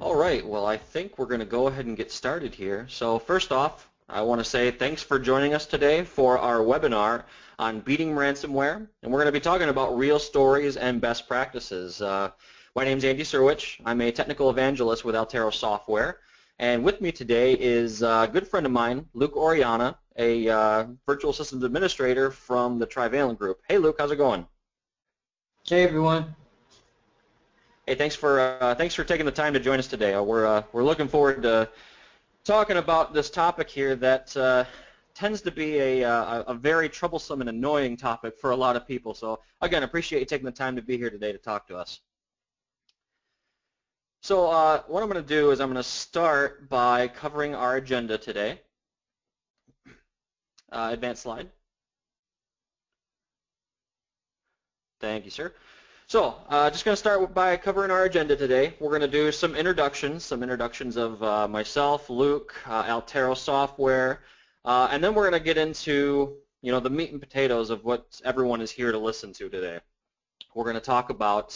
All right, well, I think we're going to go ahead and get started here. So first off, I want to say thanks for joining us today for our webinar on beating ransomware, and we're going to be talking about real stories and best practices. My name is Andy Syrewicze. I'm a technical evangelist with Altaro Software, and with me today is a good friend of mine, Luke Orellana, a virtual systems administrator from the Trivalent Group. Hey, Luke, how's it going? Hey, everyone. Hey, thanks for taking the time to join us today. We're looking forward to talking about this topic here that tends to be a very troublesome and annoying topic for a lot of people. So again, appreciate you taking the time to be here today to talk to us. So what I'm going to do is I'm going to start by covering our agenda today. Advanced slide. Thank you, sir. So just going to start by covering our agenda today. We're going to do some introductions of myself, Luke, Altaro Software, and then we're going to get into the meat and potatoes of what everyone is here to listen to today. We're going to talk about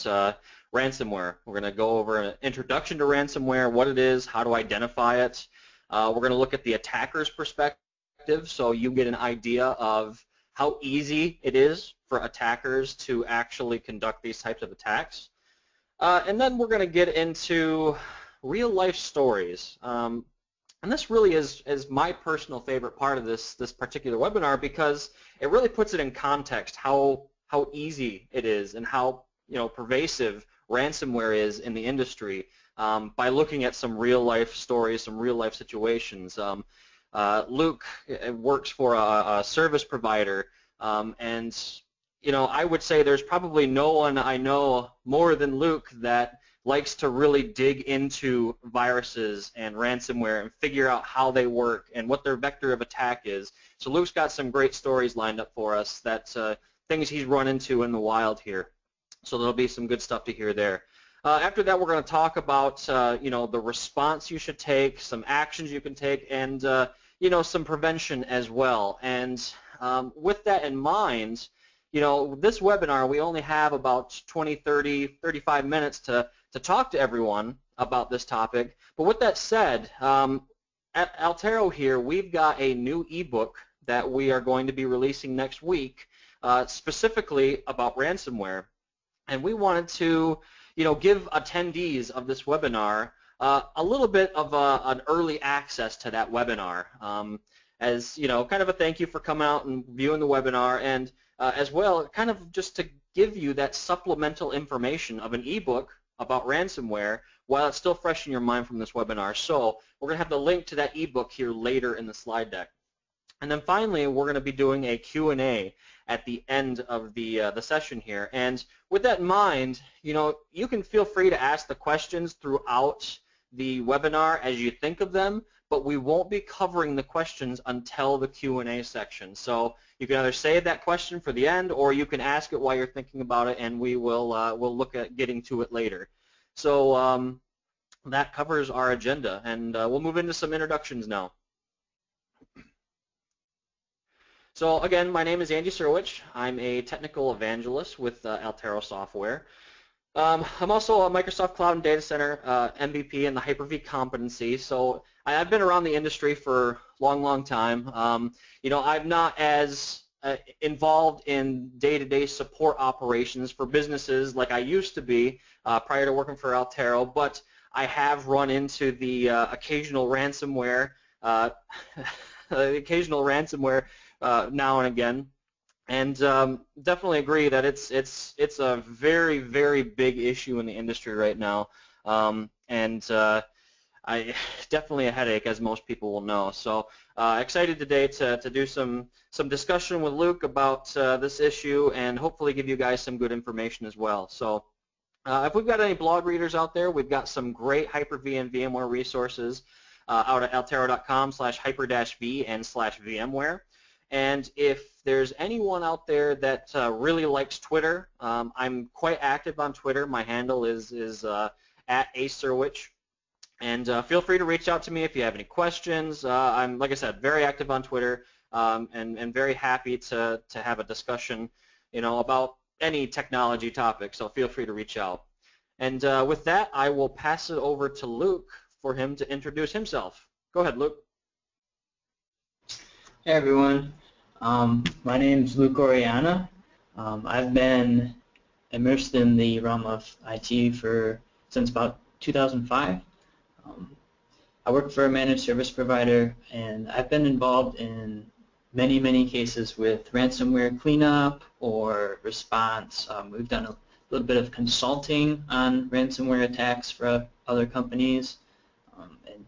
ransomware. We're going to go over an introduction to ransomware, what it is, how to identify it. We're going to look at the attacker's perspective so you get an idea of how easy it is for attackers to actually conduct these types of attacks. And then we're going to get into real-life stories. And this really is my personal favorite part of this particular webinar because it really puts it in context how easy it is and how pervasive ransomware is in the industry by looking at some real-life stories, some real-life situations. Luke works for a service provider, and I would say there's probably no one I know more than Luke that likes to really dig into viruses and ransomware and figure out how they work and what their vector of attack is. So Luke's got some great stories lined up for us, that things he's run into in the wild here. So there'll be some good stuff to hear there. After that, we're going to talk about the response you should take, some actions you can take, and some prevention as well. And with that in mind, this webinar, we only have about 20, 30, 35 minutes to talk to everyone about this topic. But with that said, at Altaro here, we've got a new eBook that we are going to be releasing next week, specifically about ransomware. And we wanted to, give attendees of this webinar a little bit of an early access to that webinar, as kind of a thank you for coming out and viewing the webinar, and as well, kind of just to give you that supplemental information of an ebook about ransomware while it's still fresh in your mind from this webinar. So we're going to have the link to that ebook here later in the slide deck. And then finally, we're going to be doing a Q&A at the end of the session here. And with that in mind, you can feel free to ask the questions throughout the webinar as you think of them, but we won't be covering the questions until the Q&A section. So you can either save that question for the end, or you can ask it while you're thinking about it, and we will we'll look at getting to it later. So that covers our agenda, and we'll move into some introductions now. So again, my name is Andy Syrewicze. I'm a technical evangelist with Altaro Software. I'm also a Microsoft Cloud and Data Center MVP in the Hyper-V competency. So I've been around the industry for a long time. I'm not as involved in day-to-day support operations for businesses like I used to be prior to working for Altaro, but I have run into the occasional ransomware, now and again, and definitely agree that it's a very, very big issue in the industry right now, and definitely a headache, as most people will know. So excited today to do some discussion with Luke about this issue, and hopefully give you guys some good information as well. So if we've got any blog readers out there, we've got some great Hyper-V and VMware resources out at altaro.com/hyper-v and /VMware. And if there's anyone out there that really likes Twitter, I'm quite active on Twitter. My handle is at @asyrewicze. And feel free to reach out to me if you have any questions. I'm, like I said, very active on Twitter, and very happy to have a discussion, about any technology topic. So feel free to reach out. And with that, I will pass it over to Luke for him to introduce himself. Go ahead, Luke. Hey everyone, my name is Luke Orellana. I've been immersed in the realm of IT since about 2005. I work for a managed service provider, and I've been involved in many cases with ransomware cleanup or response. We've done a little bit of consulting on ransomware attacks for other companies. And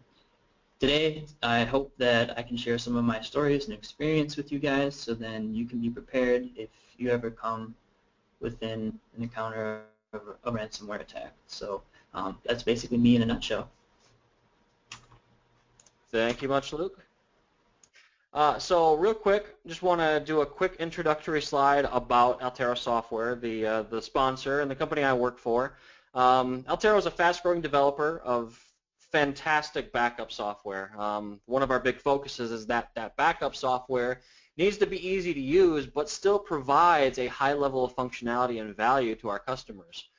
today, I hope that I can share some of my stories and experience with you guys, so then you can be prepared if you ever come within an encounter of a ransomware attack. So that's basically me in a nutshell. Thank you much, Luke. So real quick, just want to do a quick introductory slide about Altaro Software, the sponsor and the company I work for. Altaro is a fast-growing developer of fantastic backup software. One of our big focuses is that backup software needs to be easy to use, but still provides a high level of functionality and value to our customers.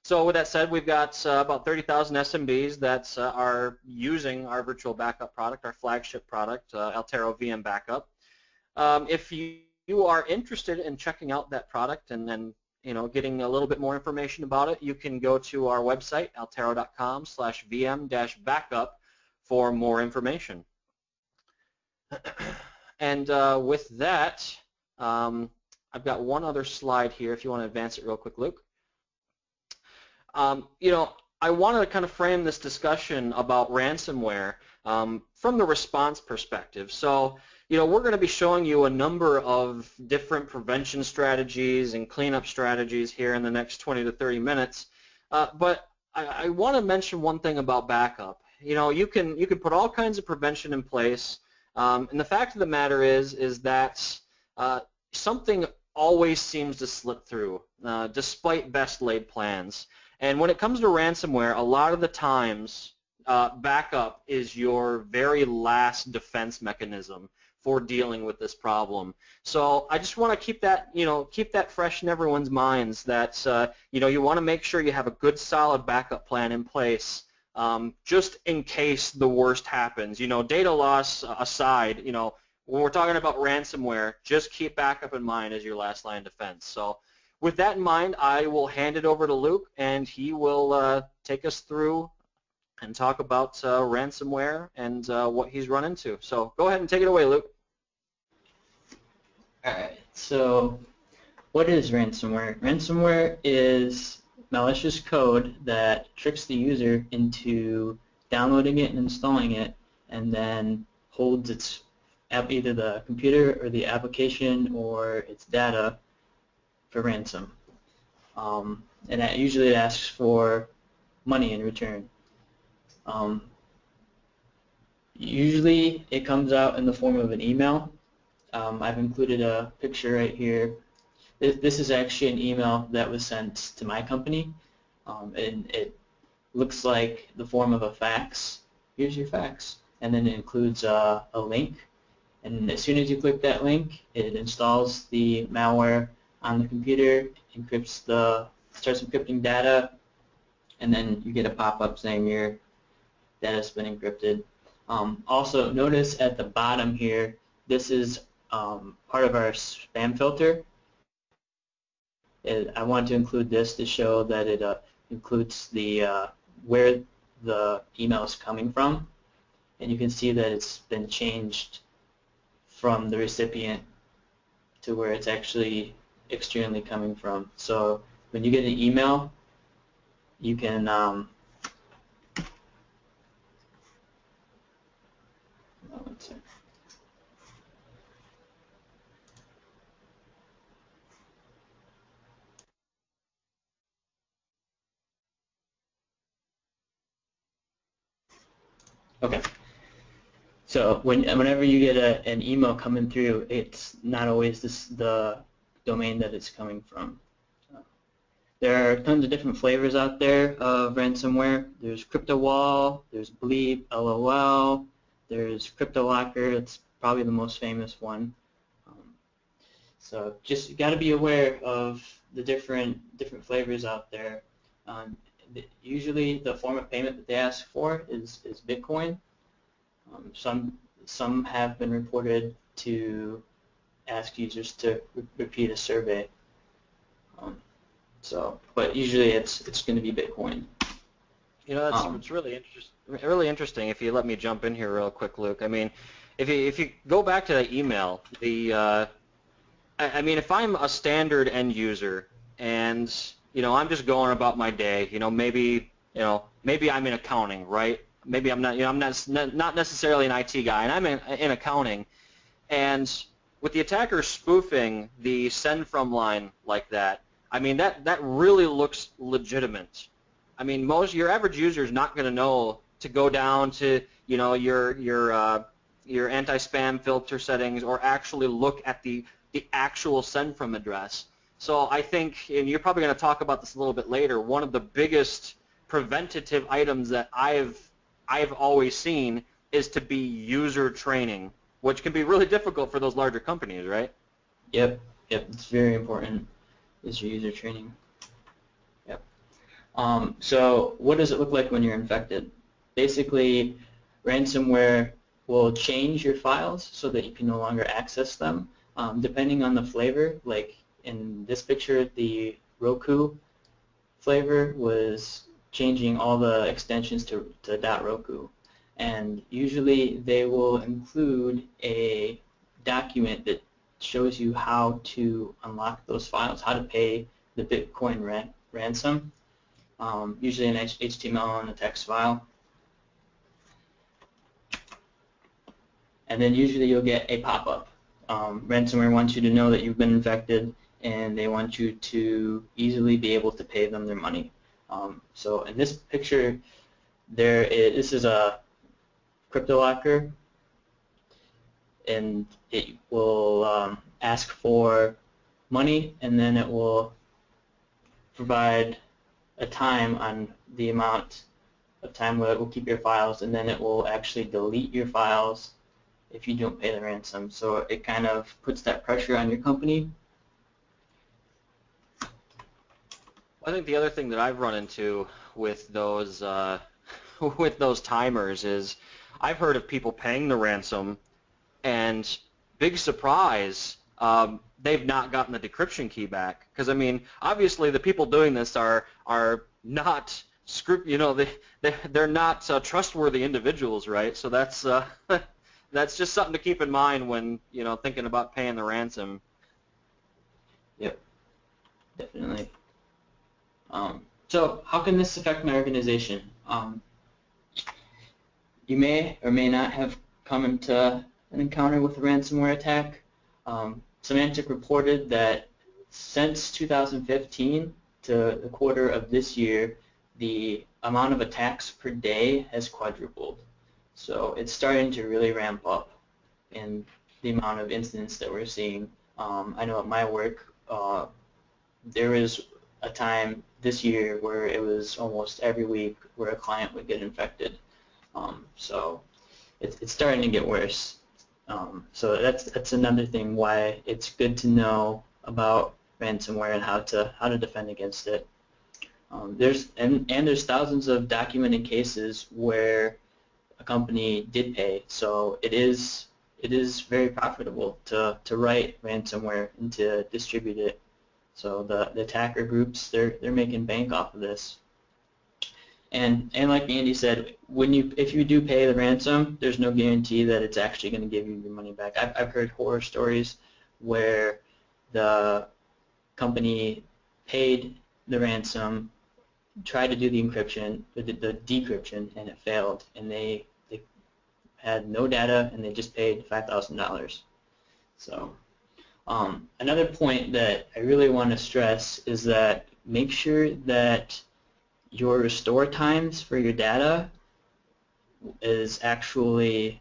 So with that said, we've got about 30,000 SMBs that are using our virtual backup product, our flagship product, Altaro VM Backup. If you are interested in checking out that product and then getting a little bit more information about it, you can go to our website, altaro.com/vm-backup for more information. And with that, I've got one other slide here if you want to advance it real quick, Luke. I wanted to kind of frame this discussion about ransomware from the response perspective. So, we're going to be showing you a number of different prevention strategies and cleanup strategies here in the next 20 to 30 minutes. But I want to mention one thing about backup. You can put all kinds of prevention in place, and the fact of the matter is that something always seems to slip through, despite best laid plans. And when it comes to ransomware, a lot of the times, backup is your very last defense mechanism for dealing with this problem. So I just want to keep that fresh in everyone's minds that you want to make sure you have a good, solid backup plan in place, just in case the worst happens. Data loss aside, when we're talking about ransomware, just keep backup in mind as your last line of defense. So with that in mind, I will hand it over to Luke, and he will take us through and talk about ransomware and what he's run into. So go ahead and take it away, Luke. All right, so what is ransomware? Ransomware is malicious code that tricks the user into downloading it and installing it, and then holds either the computer or the application or its data for ransom. And usually it asks for money in return. Usually it comes out in the form of an email. I've included a picture right here. This is actually an email that was sent to my company, and it looks like the form of a fax. Here's your fax. And then it includes a link. And as soon as you click that link, it installs the malware on the computer, starts encrypting data, and then you get a pop-up saying your data's been encrypted. Also, notice at the bottom here, this is part of our spam filter. I want to include this to show that it includes where the email is coming from, and you can see that it's been changed from the recipient to where it's actually externally coming from. So when you get an email, you can okay. So whenever you get an email coming through, it's not always the domain that it's coming from. There are tons of different flavors out there of ransomware. There's CryptoWall, there's Bleep, LOL, there's CryptoLocker. It's probably the most famous one. So just got to be aware of the different flavors out there. Usually the form of payment that they ask for is Bitcoin. Some have been reported to ask users to repeat a survey. But usually it's going to be Bitcoin. You know, it's really interesting. If you let me jump in here real quick, Luke. I mean, if you go back to that email, I mean, if I'm a standard end user and I'm just going about my day, maybe I'm in accounting, right? Maybe I'm not, I'm not necessarily an IT guy, and I'm in accounting, and with the attacker spoofing the send from line like that, I mean that really looks legitimate. I mean, your average user is not going to know to go down to your anti-spam filter settings or actually look at the actual send from address. So I think, and you're probably going to talk about this a little bit later, one of the biggest preventative items that I've always seen is to be user training, which can be really difficult for those larger companies, right? Yep, it's very important, is your user training. Yep. So what does it look like when you're infected? Basically, ransomware will change your files so that you can no longer access them, depending on the flavor. Like in this picture, the Roku flavor was changing all the extensions to .roku, and usually they will include a document that shows you how to unlock those files, how to pay the Bitcoin ransom, usually an HTML and a text file. And then usually you'll get a pop-up. Ransomware wants you to know that you've been infected, and they want you to easily be able to pay them their money. So in this picture, this is a crypto locker, and it will ask for money, and then it will provide a time on the amount of time where it will keep your files, and then it will actually delete your files if you don't pay the ransom. So it kind of puts that pressure on your company. I think the other thing that I've run into with those timers is I've heard of people paying the ransom, and big surprise, they've not gotten the decryption key back. Because I mean, obviously the people doing this are not they're not trustworthy individuals, right? So that's that's just something to keep in mind when thinking about paying the ransom. Yep, definitely. So how can this affect my organization? You may or may not have come into an encounter with a ransomware attack. Symantec reported that since 2015 to the quarter of this year, the amount of attacks per day has quadrupled. So it's starting to really ramp up in the amount of incidents that we're seeing. I know at my work, there is a time this year where it was almost every week where a client would get infected. So it's starting to get worse. So that's another thing why it's good to know about ransomware and how to defend against it. There's thousands of documented cases where a company did pay. So it is very profitable to write ransomware and to distribute it. So the attacker groups, they're making bank off of this. And like Andy said, if you do pay the ransom, there's no guarantee that it's actually going to give you your money back. I've heard horror stories where the company paid the ransom, tried to do the encryption, the decryption, and it failed, and they had no data, and they just paid $5,000. So another point that I really want to stress is that make sure that your restore times for your data is actually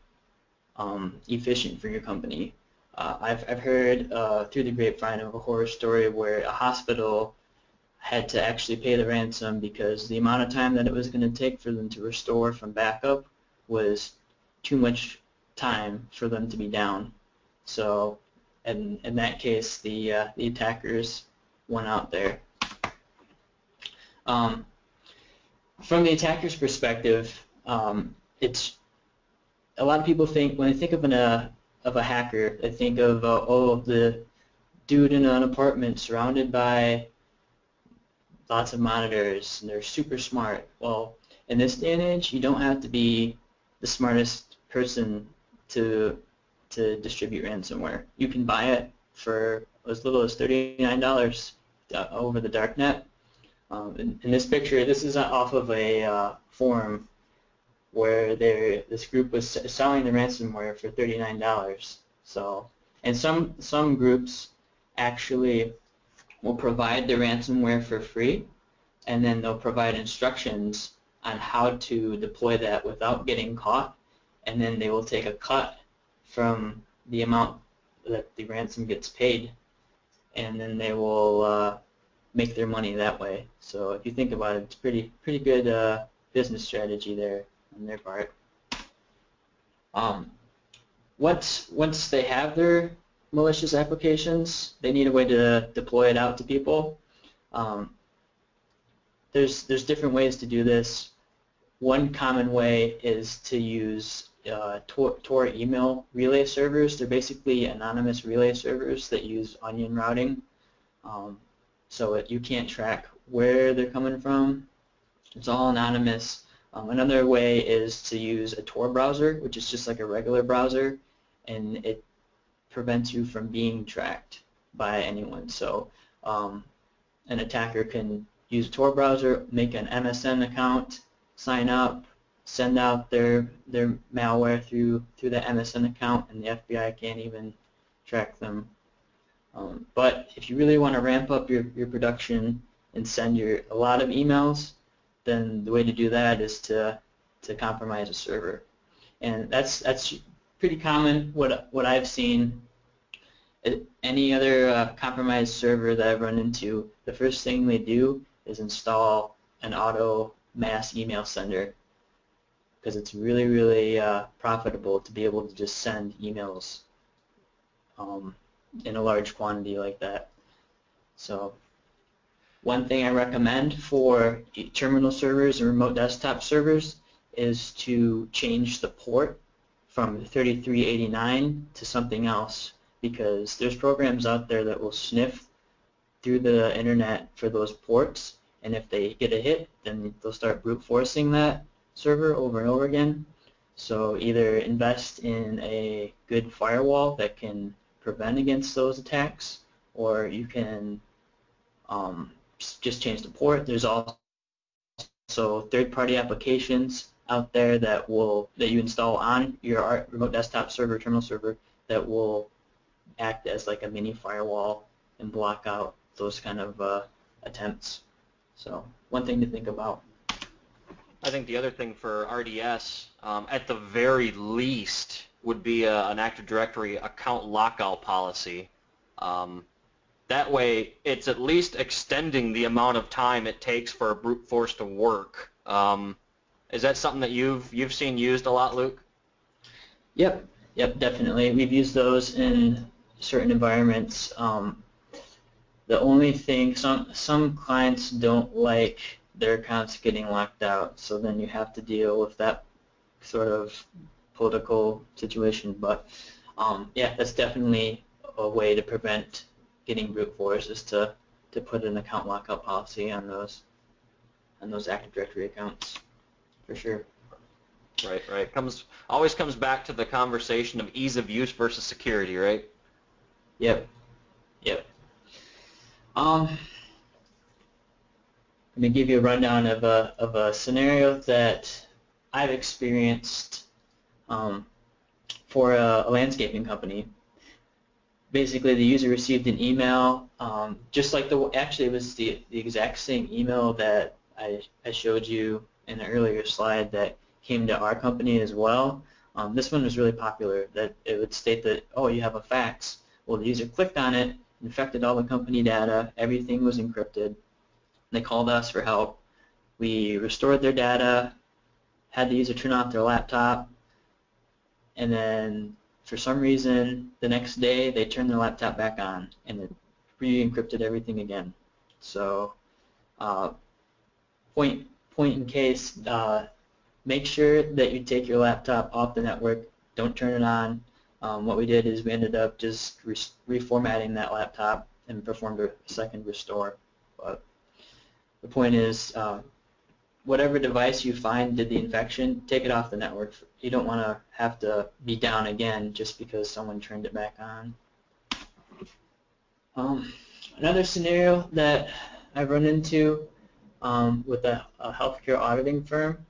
efficient for your company. I've heard through the grapevine of a horror story where a hospital had to actually pay the ransom because the amount of time that it was going to take for them to restore from backup was too much time for them to be down. So in that case, the attackers went out there. From the attacker's perspective, it's a lot of people think when they think of a hacker, they think of the dude in an apartment surrounded by lots of monitors and they're super smart. Well, in this day and age, you don't have to be the smartest person to distribute ransomware. You can buy it for as little as $39 over the darknet. In this picture, this is off of a forum where this group was selling the ransomware for $39. So, and some groups actually will provide the ransomware for free, and then they'll provide instructions on how to deploy that without getting caught, and then they will take a cut from the amount that the ransom gets paid, and then they will make their money that way. So if you think about it, it's pretty good business strategy there on their part. Once they have their malicious applications, they need a way to deploy it out to people. There's different ways to do this. One common way is to use Tor email relay servers. They're basically anonymous relay servers that use onion routing, so you can't track where they're coming from. It's all anonymous. Another way is to use a Tor browser, which is just like a regular browser, and it prevents you from being tracked by anyone. So an attacker can use a Tor browser, make an MSN account, sign up, send out their malware through the MSN account, and the FBI can't even track them. But if you really want to ramp up your production and send a lot of emails, then the way to do that is to compromise a server, and that's pretty common. What I've seen, any other compromised server that I've run into, the first thing they do is install an auto mass email sender, because it's really profitable to be able to just send emails in a large quantity like that. So one thing I recommend for terminal servers and remote desktop servers is to change the port from 3389 to something else, because there's programs out there that will sniff through the internet for those ports, and if they get a hit, then they'll start brute forcing that server over and over again. So either invest in a good firewall that can prevent against those attacks, or you can just change the port. There's also third-party applications out there that you install on your remote desktop server, terminal server, that will act as like a mini firewall and block out those kind of attempts. So one thing to think about. I think the other thing for RDS, at the very least, would be an Active Directory account lockout policy. That way, it's at least extending the amount of time it takes for a brute force to work. Is that something that you've seen used a lot, Luke? Yep, definitely. We've used those in certain environments. The only thing, some clients don't like their accounts getting locked out, so then you have to deal with that sort of political situation. But yeah, that's definitely a way to prevent getting brute force, is to put an account lockout policy on those Active Directory accounts, for sure. Right. Always comes back to the conversation of ease of use versus security, right? Yep. Let me give you a rundown of a scenario that I've experienced for a landscaping company. Basically, the user received an email, just like actually it was the exact same email that I showed you in the earlier slide that came to our company as well. This one was really popular, that it would state that, oh, you have a fax. Well, the user clicked on it, infected all the company data, everything was encrypted. They called us for help. We restored their data, had the user turn off their laptop, and then for some reason the next day they turned their laptop back on and it re-encrypted everything again. So point point in case, make sure that you take your laptop off the network. Don't turn it on. What we did is we ended up just reformatting that laptop and performed a second restore. But the point is, whatever device you find did the infection, take it off the network. You don't want to have to be down again just because someone turned it back on. Another scenario that I've run into with a healthcare auditing firm,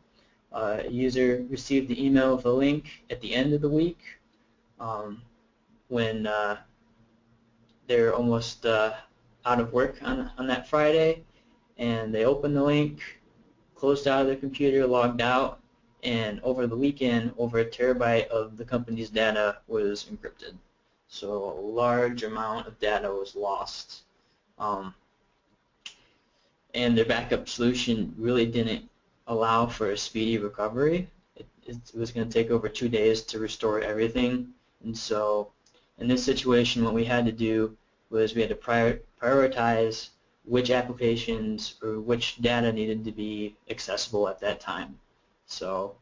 a user received the email with a link at the end of the week when they're almost out of work on that Friday, and they opened the link, closed out of their computer, logged out, and over the weekend, over a terabyte of the company's data was encrypted. So a large amount of data was lost. And their backup solution really didn't allow for a speedy recovery. It was going to take over 2 days to restore everything. And so in this situation, what we had to do was we had to prioritize which applications or which data needed to be accessible at that time. So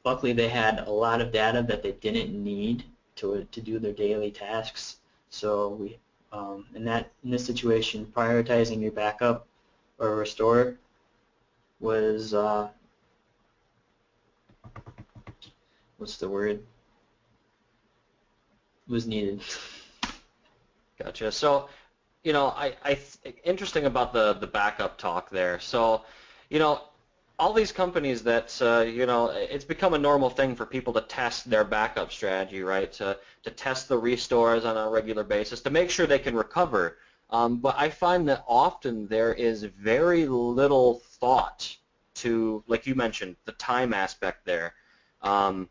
luckily they had a lot of data that they didn't need to do their daily tasks. So we in this situation, prioritizing your backup or restore was what's the word? Was needed. Gotcha. So, you know, interesting about the backup talk there. So, you know, all these companies that, you know, it's become a normal thing for people to test their backup strategy, right? To test the restores on a regular basis to make sure they can recover. But I find that often there is very little thought to, like you mentioned, the time aspect there. You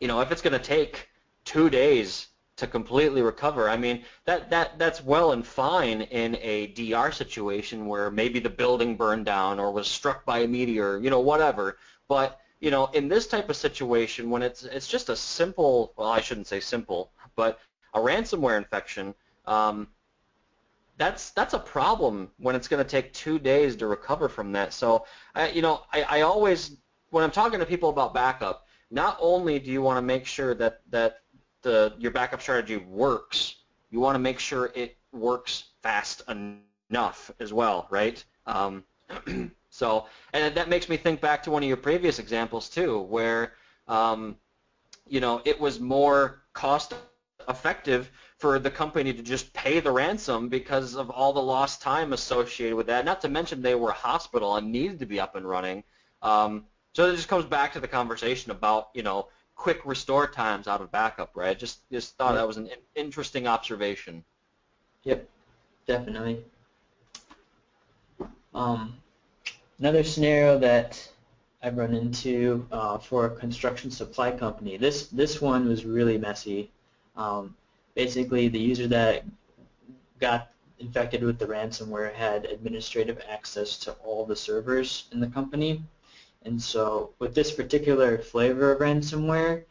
know, if it's going to take 2 days to completely recover, I mean, that's well and fine in a DR situation where maybe the building burned down or was struck by a meteor, you know, whatever. But, you know, in this type of situation, when it's just a simple, well, I shouldn't say simple, but a ransomware infection, that's a problem when it's going to take 2 days to recover from that. So, you know, I always, when I'm talking to people about backup, not only do you want to make sure that your backup strategy works, you want to make sure it works fast enough as well, right? So, and that makes me think back to one of your previous examples too, where you know, it was more cost effective for the company to just pay the ransom because of all the lost time associated with that. Not to mention they were a hospital and needed to be up and running. So it just comes back to the conversation about, you know, quick restore times out of backup, right? Just thought that was an interesting observation. Yep, definitely. Another scenario that I've run into for a construction supply company. This one was really messy. Basically, the user that got infected with the ransomware had administrative access to all the servers in the company. And so with this particular flavor of ransomware,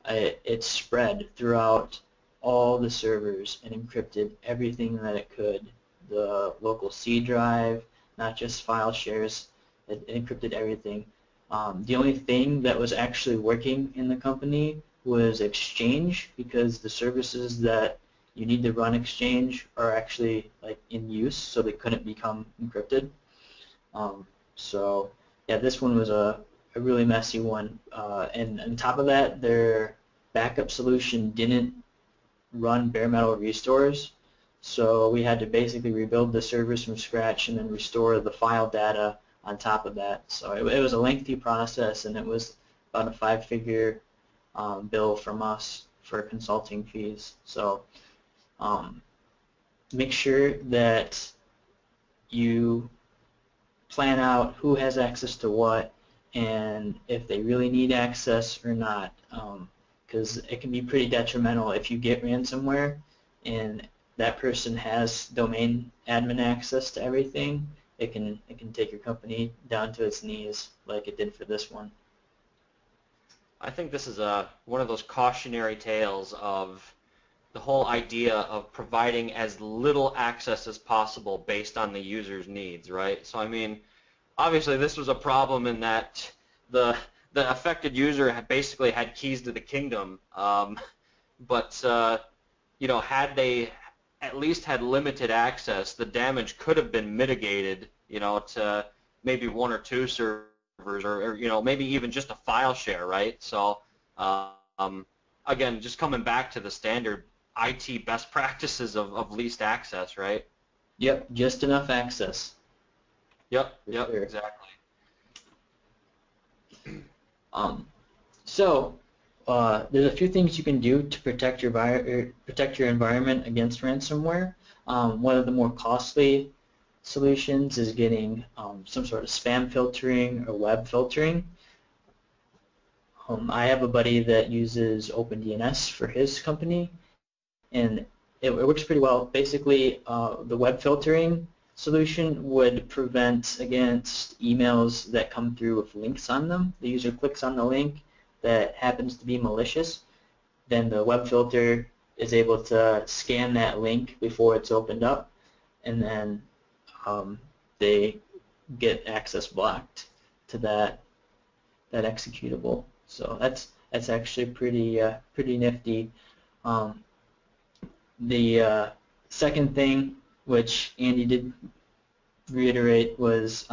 it spread throughout all the servers and encrypted everything that it could. The local C drive, not just file shares, it encrypted everything. The only thing that was actually working in the company was Exchange, because the services that you need to run Exchange are actually like in use, so they couldn't become encrypted. So yeah, this one was a really messy one, and on top of that, their backup solution didn't run bare metal restores, so we had to basically rebuild the servers from scratch and then restore the file data on top of that. So it was a lengthy process, and it was about a 5-figure bill from us for consulting fees. So make sure that you plan out who has access to what and if they really need access or not, because it can be pretty detrimental if you get ransomware and that person has domain admin access to everything. It can take your company down to its knees like it did for this one. I think this is one of those cautionary tales of the whole idea of providing as little access as possible based on the user's needs, right? So I mean, obviously this was a problem in that the affected user had basically had keys to the kingdom, but you know, had they at least had limited access, the damage could have been mitigated, you know, to maybe one or two servers, or you know, maybe even just a file share, right? So again, just coming back to the standard IT best practices of least access, right? Yep, just enough access. Yep, Sure. exactly. So there's a few things you can do to protect your environment against ransomware. One of the more costly solutions is getting some sort of spam filtering or web filtering. I have a buddy that uses OpenDNS for his company, and it works pretty well. Basically, the web filtering solution would prevent against emails that come through with links on them. The user clicks on the link that happens to be malicious, then the web filter is able to scan that link before it's opened up, and then they get access blocked to that executable. So that's actually pretty nifty. The second thing, which Andy did reiterate, was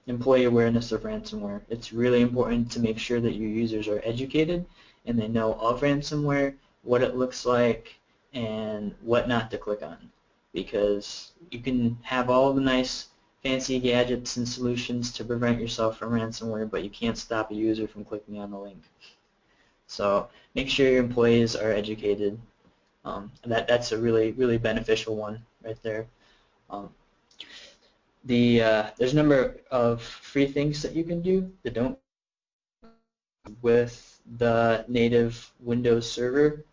employee awareness of ransomware. It's really important to make sure that your users are educated and they know of ransomware, what it looks like, and what not to click on. Because you can have all the nice fancy gadgets and solutions to prevent yourself from ransomware, but you can't stop a user from clicking on the link. So make sure your employees are educated. That's a really beneficial one right there. There's a number of free things that you can do that don't with the native Windows server.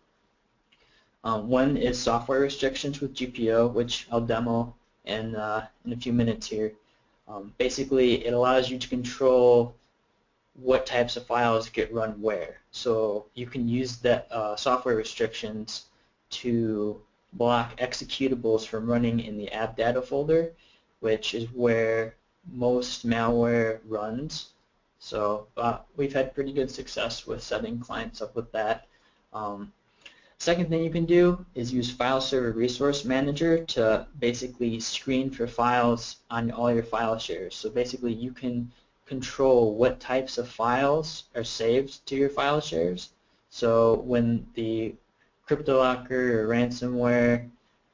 One is software restrictions with GPO, which I'll demo in a few minutes here. Basically, it allows you to control what types of files get run where. So you can use that software restrictions to block executables from running in the app data folder, which is where most malware runs. So we've had pretty good success with setting clients up with that. Second thing you can do is use File Server Resource Manager to basically screen for files on all your file shares. So basically you can control what types of files are saved to your file shares. So when the CryptoLocker or ransomware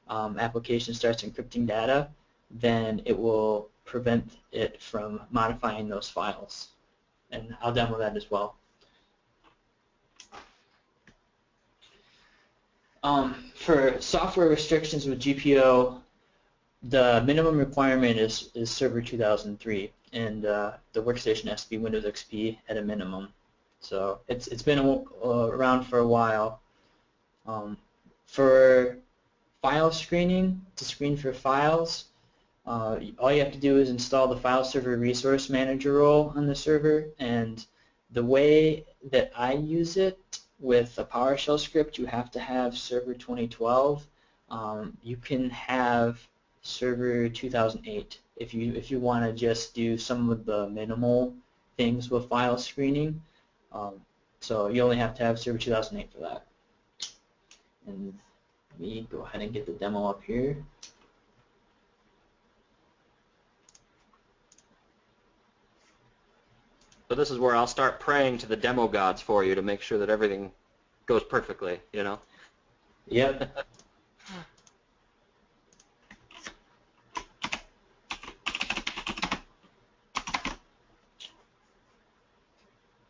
application starts encrypting data, then it will prevent it from modifying those files. And I'll demo that as well. For software restrictions with GPO, the minimum requirement is Server 2003, and the Workstation SP, Windows XP at a minimum. So it's been around for a while. For file screening, to screen for files, all you have to do is install the File Server Resource Manager role on the server, and the way that I use it with a PowerShell script, you have to have Server 2012. You can have Server 2008 if you want to just do some of the minimal things with file screening. So you only have to have Server 2008 for that. And let me go ahead and get the demo up here. So this is where I'll start praying to the demo gods for you to make sure that everything goes perfectly, you know? Yep.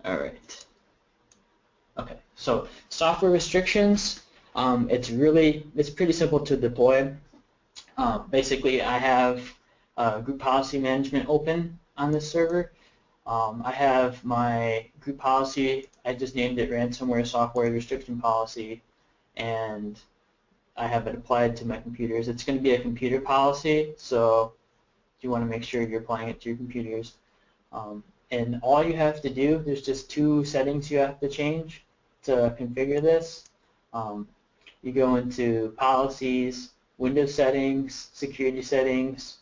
All right. Okay. So software restrictions. It's pretty simple to deploy. Basically, I have group policy management open on this server. I have my group policy. I just named it ransomware software restriction policy, and I have it applied to my computers. It's going to be a computer policy, so you want to make sure you're applying it to your computers. And all you have to do, there's just two settings you have to change to configure this. You go into Policies, Windows Settings, Security Settings,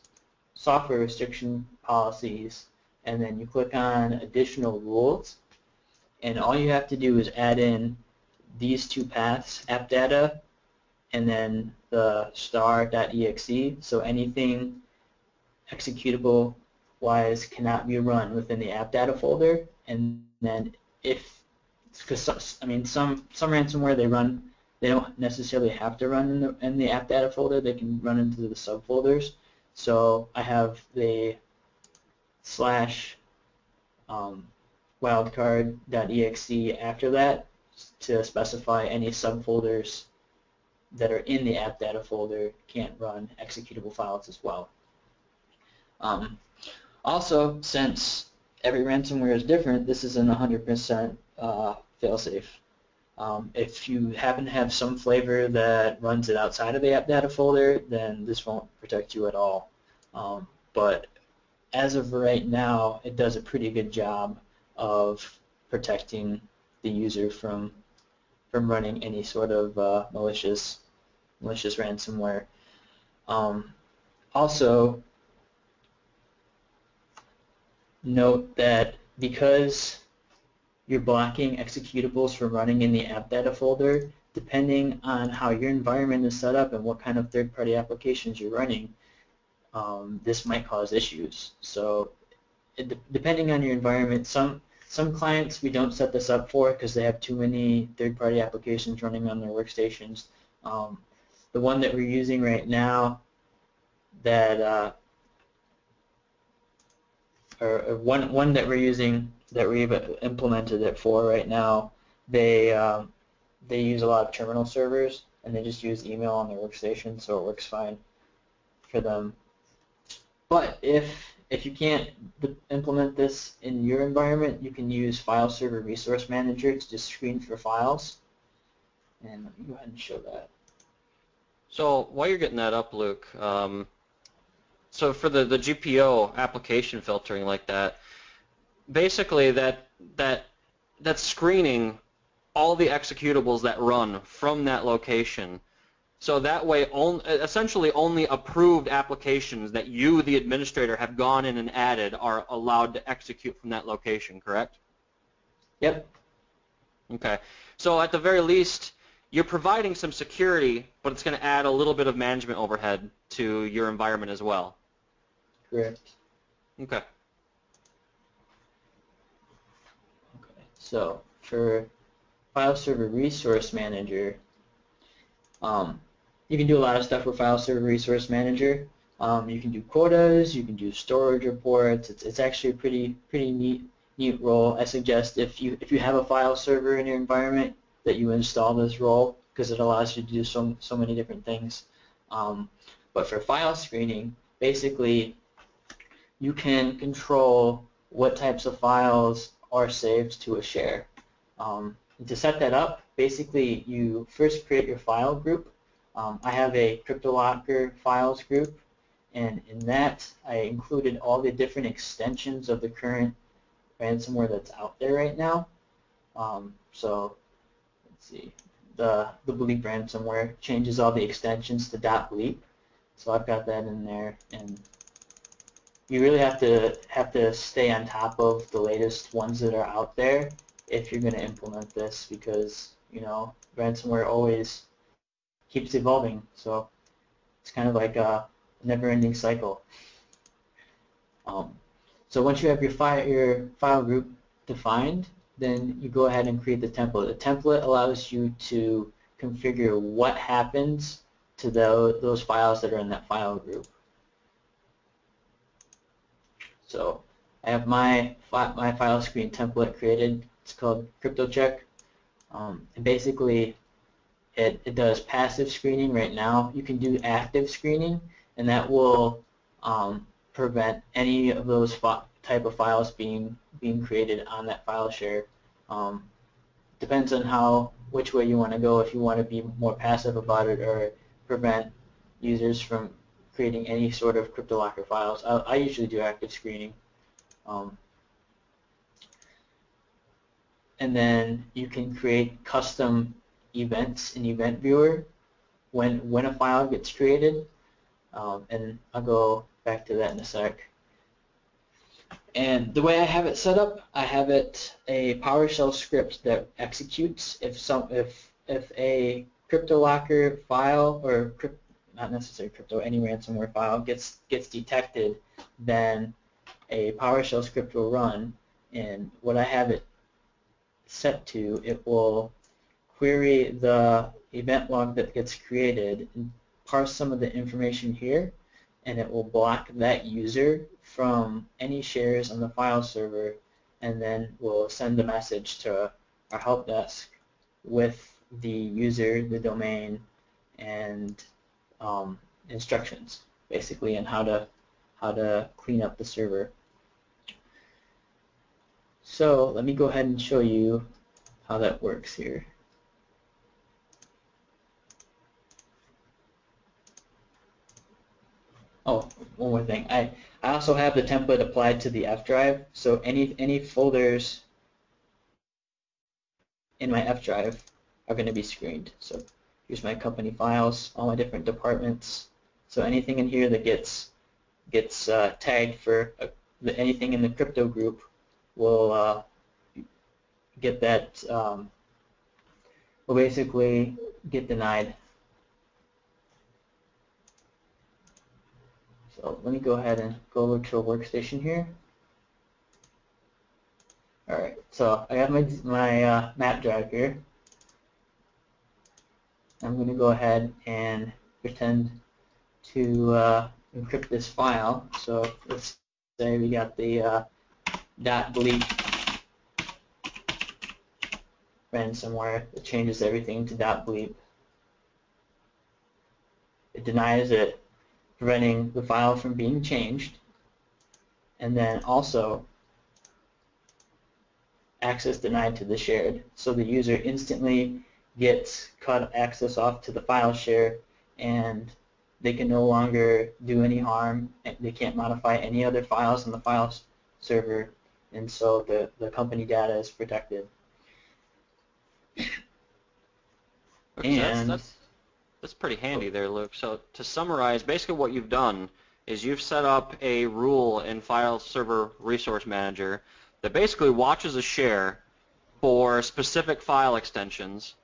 software restriction policies, and then you click on additional rules, and all you have to do is add in these two paths, app data and then the star.exe, so anything executable wise cannot be run within the app data folder. And then if, because I mean some ransomware they don't necessarily have to run in the app data folder, they can run into the subfolders. So I have the slash wildcard.exe after that to specify any subfolders that are in the app data folder can't run executable files as well. Also, since every ransomware is different, this isn't 100% failsafe. If you happen to have some flavor that runs it outside of the app data folder, then this won't protect you at all. But as of right now, it does a pretty good job of protecting the user from running any sort of malicious ransomware. Also, note that because you're blocking executables from running in the app data folder, depending on how your environment is set up and what kind of third-party applications you're running, this might cause issues. So depending on your environment, some clients we don't set this up for because they have too many third-party applications running on their workstations. The one that we're using right now that or one that we're using that we've implemented it for right now, they use a lot of terminal servers and they just use email on their workstation, so it works fine for them. But if you can't implement this in your environment, you can use File Server Resource Manager to just screen for files. And let me go ahead and show that. So while you're getting that up, Luke, so for the GPO application filtering like that, basically that's screening all the executables that run from that location. So that way, essentially only approved applications that you, the administrator, have gone in and added are allowed to execute from that location, correct? Yep. Okay. So at the very least, you're providing some security, but it's going to add a little bit of management overhead to your environment as well. Correct. Okay. Okay. So for File Server Resource Manager, you can do a lot of stuff with File Server Resource Manager. You can do quotas, you can do storage reports. It's actually a pretty neat role. I suggest if you have a file server in your environment that you install this role because it allows you to do so many different things. But for file screening, basically you can control what types of files are saved to a share. To set that up, basically you first create your file group. I have a CryptoLocker files group, and in that I included all the different extensions of the current ransomware that's out there right now. So let's see, the bleep ransomware changes all the extensions to .bleep, so I've got that in there, and you really have to stay on top of the latest ones that are out there if you're going to implement this, because ransomware always keeps evolving, so it's kind of like a never-ending cycle. So once you have your file group defined, then you go ahead and create the template. The template allows you to configure what happens to those files that are in that file group. So I have my file screen template created. It's called CryptoCheck. And basically it does passive screening right now. You can do active screening, and that will prevent any of those type of files being created on that file share. Depends on which way you want to go, if you want to be more passive about it or prevent users from creating any sort of CryptoLocker files. I usually do active screening. And then you can create custom events in Event Viewer when a file gets created. And I'll go back to that in a sec. And the way I have it set up, I have it a PowerShell script that executes if a CryptoLocker file, or not necessarily crypto, any ransomware file gets detected, then a PowerShell script will run, and what I have it set to, it will query the event log that gets created and parse some of the information here, and it will block that user from any shares on the file server, and then we'll send the message to our help desk with the user, the domain, and instructions, basically, on how to clean up the server. So let me go ahead and show you how that works here. Oh, one more thing. I also have the template applied to the F drive, so any folders in my F drive are going to be screened. So here's my company files, all my different departments. So anything in here that gets tagged for anything in the crypto group will get that, will basically get denied. So let me go ahead and go over to a workstation here. All right, so I have my map drive here. I'm going to go ahead and pretend to encrypt this file. So let's say we got the .bleep ransomware that changes everything to .bleep. It denies it, preventing the file from being changed, and then also access denied to the shared. So the user instantly gets cut access off to the file share, and they can no longer do any harm. They can't modify any other files on the file server, and so the company data is protected. And that's pretty handy there, Luke. So to summarize, basically what you've done is you've set up a rule in File Server Resource Manager that basically watches a share for specific file extensions,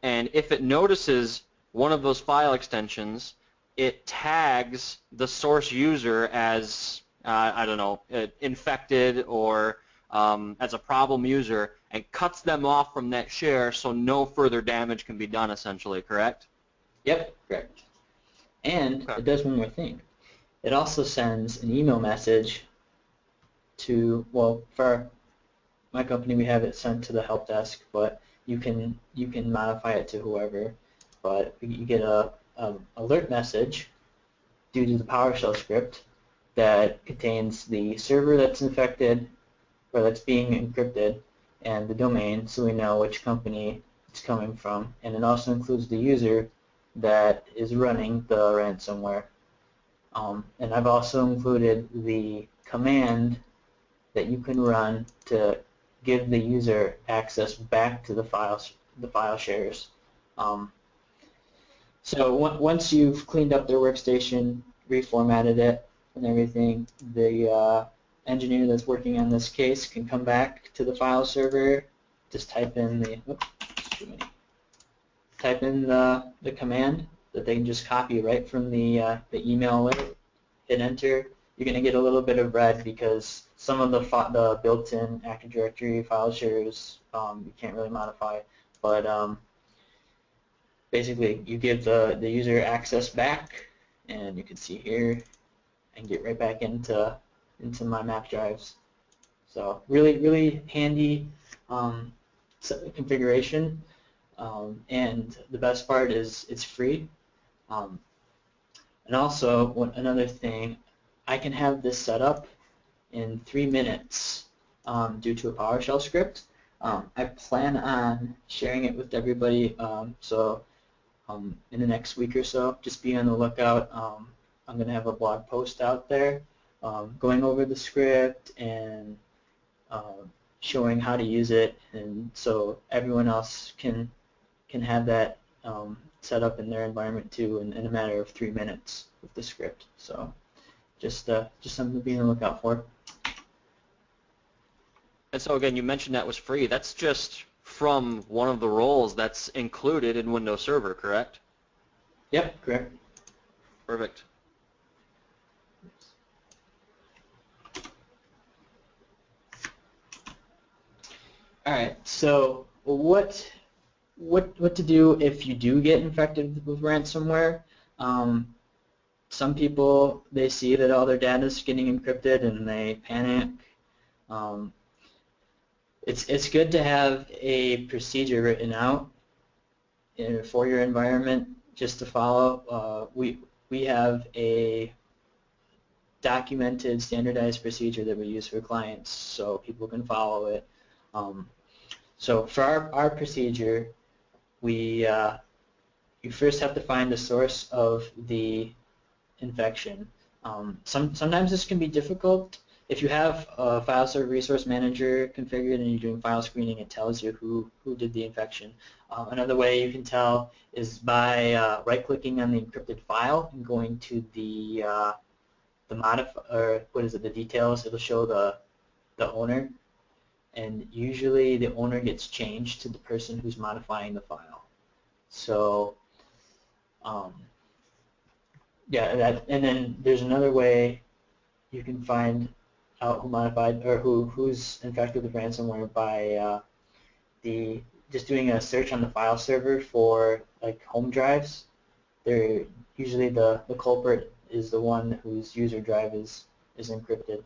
and if it notices one of those file extensions, it tags the source user as, I don't know, infected or as a problem user, and cuts them off from that share so no further damage can be done, essentially, correct? Yep, correct. And it does one more thing. It also sends an email message to, well, for my company we have it sent to the help desk, but you can modify it to whoever. But you get a alert message due to the PowerShell script that contains the server that's infected or that's being encrypted and the domain, so we know which company it's coming from, and it also includes the user that is running the ransomware. And I've also included the command that you can run to give the user access back to the file shares. So once you've cleaned up their workstation, reformatted it and everything, the engineer that's working on this case can come back to the file server, just type in the command that they can just copy right from the email alert, hit enter. You're going to get a little bit of red because some of the built-in Active Directory file shares you can't really modify, but basically you give the user access back, and you can see here and get right back into my map drives. So really handy configuration, and the best part is it's free. And also another thing, I can have this set up in 3 minutes due to a PowerShell script. I plan on sharing it with everybody, so in the next week or so, just be on the lookout. I'm going to have a blog post out there going over the script and showing how to use it, and so everyone else can have that set up in their environment too in a matter of 3 minutes with the script. So just something to be on the lookout for. And so again, you mentioned that was free. That's just from one of the roles that's included in Windows Server, correct? Yep, correct. Perfect. All right. So what to do if you do get infected with ransomware? Some people, they see that all their data is getting encrypted and they panic. It's good to have a procedure written out for your environment just to follow. We have a documented, standardized procedure that we use for clients so people can follow it. So for our procedure, you first have to find the source of the infection. Sometimes this can be difficult. If you have a file server resource manager configured and you're doing file screening, it tells you who did the infection. Another way you can tell is by right-clicking on the encrypted file and going to the details. It'll show the owner, and usually the owner gets changed to the person who's modifying the file. So yeah, and then there's another way you can find out who modified or who's infected with ransomware by just doing a search on the file server for like home drives. They're usually the culprit is the one whose user drive is encrypted.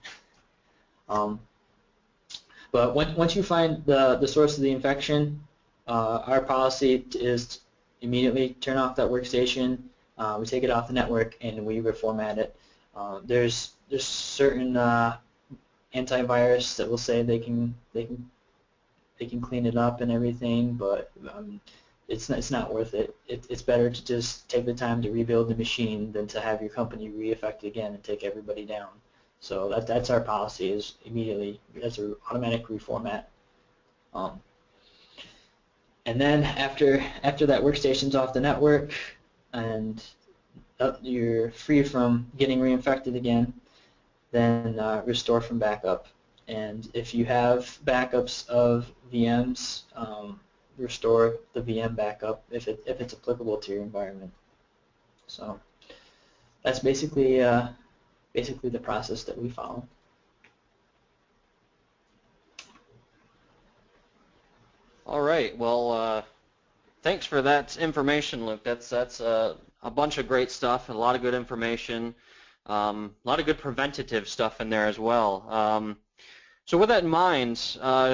But once you find the source of the infection, our policy is to immediately turn off that workstation. We take it off the network and we reformat it. There's certain antivirus that will say they can clean it up and everything, but it's not worth it. It's better to just take the time to rebuild the machine than to have your company re-affect again and take everybody down. So that's our policy, is immediately, that's an automatic reformat. And then after that workstation's off the network and you're free from getting reinfected again, then restore from backup. And if you have backups of VMs, restore the VM backup if it's applicable to your environment. So that's basically the process that we follow. All right. Well, thanks for that information, Luke. That's a bunch of great stuff and a lot of good information. A lot of good preventative stuff in there as well. So with that in mind,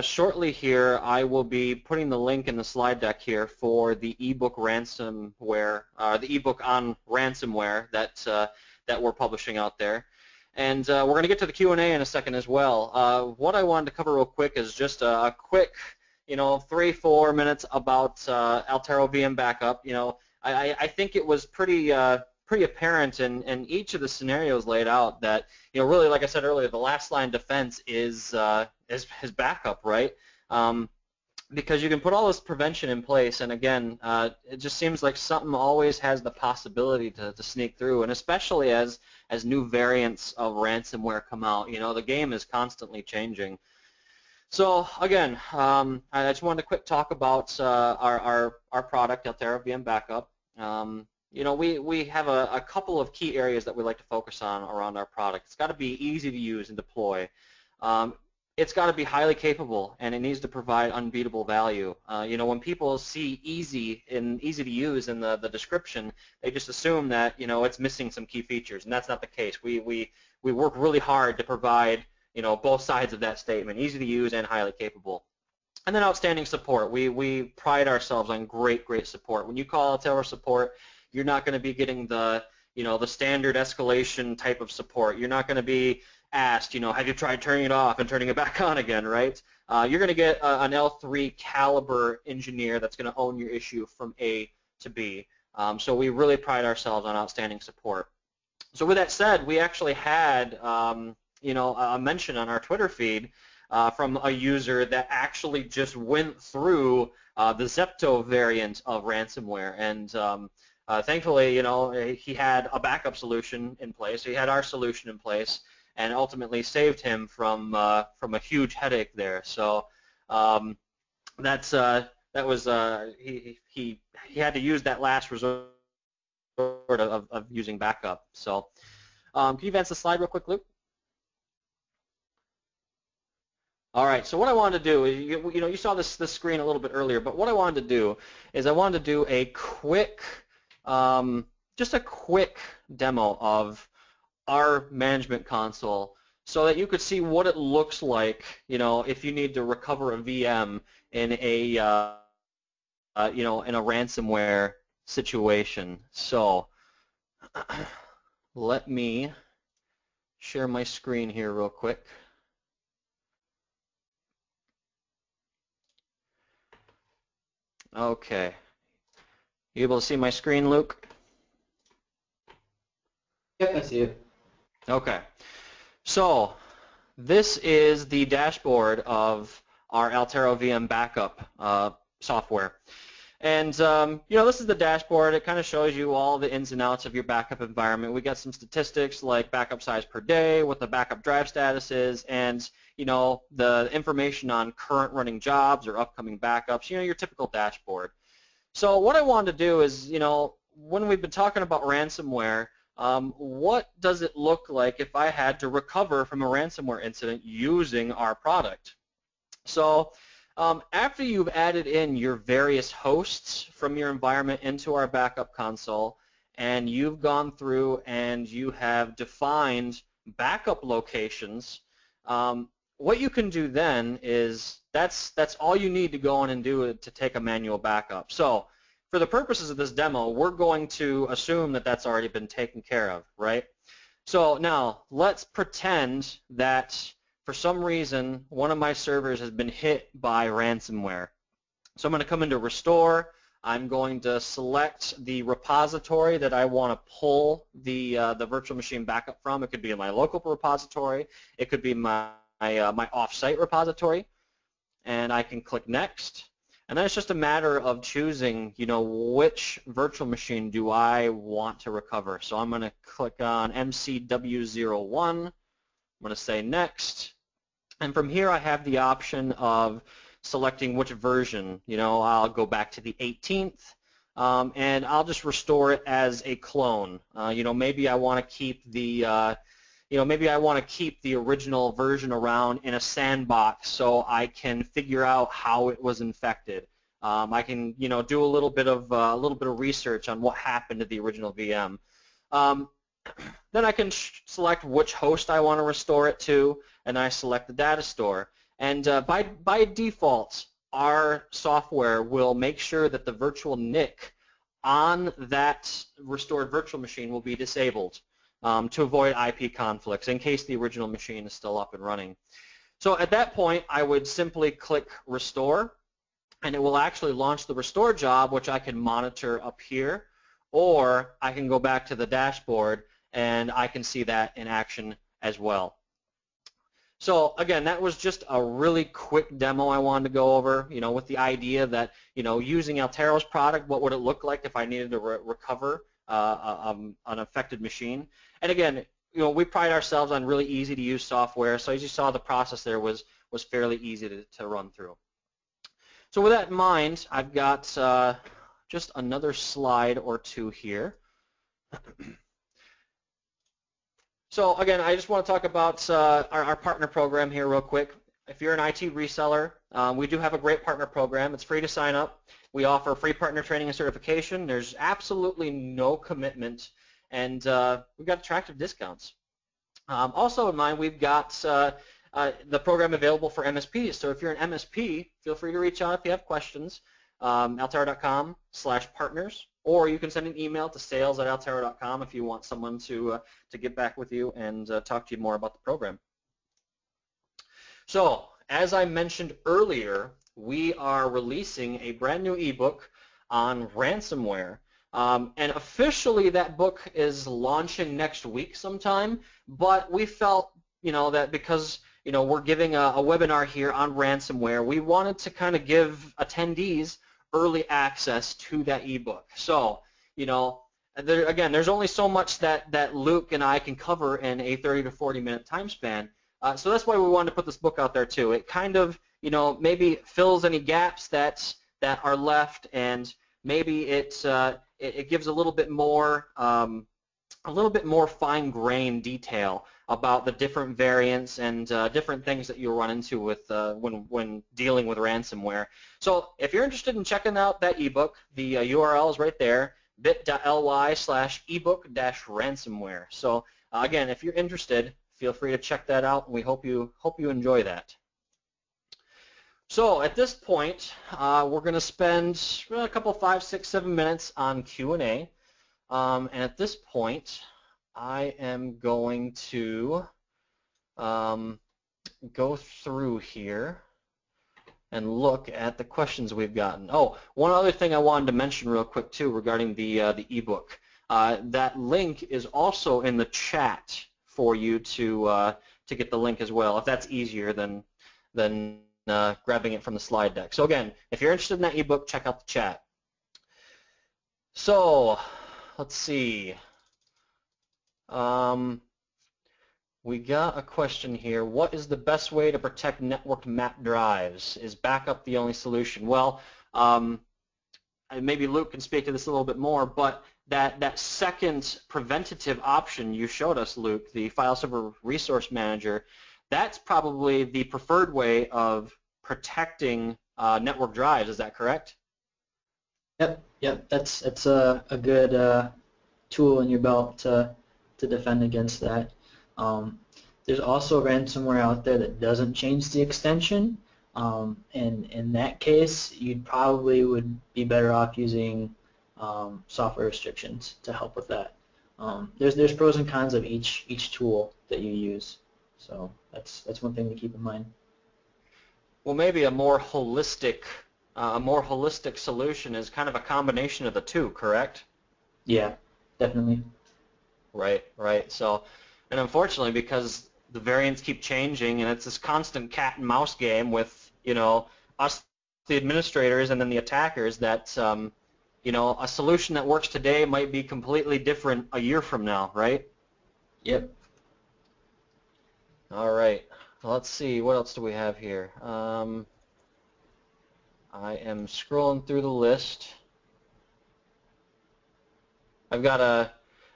shortly here I will be putting the link in the slide deck here for the eBook ransomware, the eBook on ransomware that we're publishing out there. And we're going to get to the Q&A in a second as well. What I wanted to cover real quick is just a quick, 3-4 minutes about Altaro VM backup. I think it was pretty apparent in each of the scenarios laid out that, really, like I said earlier, the last line defense is backup, right? Because you can put all this prevention in place, and again, it just seems like something always has the possibility to sneak through, and especially as new variants of ransomware come out, the game is constantly changing. So again, I just wanted to quick talk about our product, Altaro VM Backup. We have a couple of key areas that we like to focus on around our product. It's got to be easy to use and deploy. It's got to be highly capable, and it needs to provide unbeatable value. When people see easy to use in the description, they just assume that it's missing some key features, and that's not the case. We work really hard to provide both sides of that statement: easy to use and highly capable. And then outstanding support. We pride ourselves on great support. When you call Altaro support, you're not going to be getting the standard escalation type of support. You're not going to be asked, have you tried turning it off and turning it back on again, right? You're going to get an L3 caliber engineer that's going to own your issue from A to B. So we really pride ourselves on outstanding support. So with that said, we actually had a mention on our Twitter feed from a user that actually just went through the Zepto variant of ransomware, and Thankfully, he had a backup solution in place. He had our solution in place, and ultimately saved him from a huge headache there. So that was he had to use that last resort of using backup. So can you advance the slide real quick, Luke? All right, so what I wanted to do is, you saw this screen a little bit earlier, but what I wanted to do is I wanted to do a quick, just a quick demo of our management console so that you could see what it looks like, if you need to recover a VM in a, in a ransomware situation. So let me share my screen here real quick. Okay. You able to see my screen, Luke? Yep, I see it. Okay. So this is the dashboard of our Altaro VM backup software. And, this is the dashboard. It kind of shows you all the ins and outs of your backup environment. We got some statistics like backup size per day, what the backup drive status is, and, the information on current running jobs or upcoming backups, your typical dashboard. So what I wanted to do is, when we've been talking about ransomware, what does it look like if I had to recover from a ransomware incident using our product? So after you've added in your various hosts from your environment into our backup console, and you've gone through and you have defined backup locations, what you can do then is that's all you need to go on and do to take a manual backup. So for the purposes of this demo, we're going to assume that that's already been taken care of, right? So now let's pretend that for some reason one of my servers has been hit by ransomware. So I'm going to come into Restore. I'm going to select the repository that I want to pull the virtual machine backup from. It could be in my local repository. It could be my off-site repository. And I can click Next. And then it's just a matter of choosing, which virtual machine do I want to recover. So I'm going to click on MCW01. I'm going to say Next. And from here I have the option of selecting which version. I'll go back to the 18th, and I'll just restore it as a clone. Maybe I want to keep the maybe I want to keep the original version around in a sandbox so I can figure out how it was infected. I can do a little bit of research on what happened to the original VM. Then I can select which host I want to restore it to, and I select the data store. And by default, our software will make sure that the virtual NIC on that restored virtual machine will be disabled to avoid IP conflicts in case the original machine is still up and running. So at that point, I would simply click Restore, and it will actually launch the restore job, which I can monitor up here, or I can go back to the dashboard and I can see that in action as well. So again, that was just a really quick demo I wanted to go over, with the idea that, using Altaro's product, what would it look like if I needed to recover an affected machine? And again, we pride ourselves on really easy to use software, so as you saw, the process there was fairly easy to run through. So with that in mind, I've got just another slide or two here. So again, I just want to talk about our partner program here real quick. If you're an IT reseller, we do have a great partner program. It's free to sign up. We offer free partner training and certification. There's absolutely no commitment, and we've got attractive discounts. Also in mind, we've got the program available for MSPs. So if you're an MSP, feel free to reach out if you have questions. Altaro.com/partners, or you can send an email to sales@altaro.com if you want someone to get back with you and talk to you more about the program. So as I mentioned earlier, we are releasing a brand new ebook on ransomware, and officially that book is launching next week sometime, but we felt that because we're giving a webinar here on ransomware, we wanted to kind of give attendees early access to that ebook. So you know, there, again, there's only so much that Luke and I can cover in a 30 to 40 minute time span. So that's why we wanted to put this book out there too. It kind of, you know, maybe fills any gaps that are left, and maybe it gives a little bit more fine-grained detail about the different variants and different things that you'll run into with when dealing with ransomware. So if you're interested in checking out that ebook, the URL is right there, bit.ly/ebook-ransomware. So again, if you're interested, feel free to check that out, and we hope you enjoy that. So at this point, we're going to spend a couple, 5, 6, 7 minutes on Q&A. And at this point, I am going to go through here and look at the questions we've gotten. Oh, one other thing I wanted to mention real quick too regarding the ebook. That link is also in the chat for you to get the link as well, if that's easier than grabbing it from the slide deck. So again, if you're interested in that ebook, check out the chat. So let's see. We got a question here. What is the best way to protect network map drives? Is backup the only solution? Well, maybe Luke can speak to this a little bit more, but that second preventative option you showed us, Luke, the File Server Resource Manager, that's probably the preferred way of protecting network drives. Is that correct? Yep. That's a good tool in your belt to defend against that. There's also ransomware out there that doesn't change the extension, and in that case, you probably would be better off using software restrictions to help with that. There's pros and cons of each tool that you use, so that's one thing to keep in mind. Well, maybe a more holistic solution is kind of a combination of the two, correct? Yeah, definitely. Right. So, and unfortunately, because the variants keep changing, and it's this constant cat and mouse game with, you know, us, the administrators, and then the attackers, that you know, a solution that works today might be completely different a year from now, right? Yep. All right. Let's see, what else do we have here? I am scrolling through the list. I've got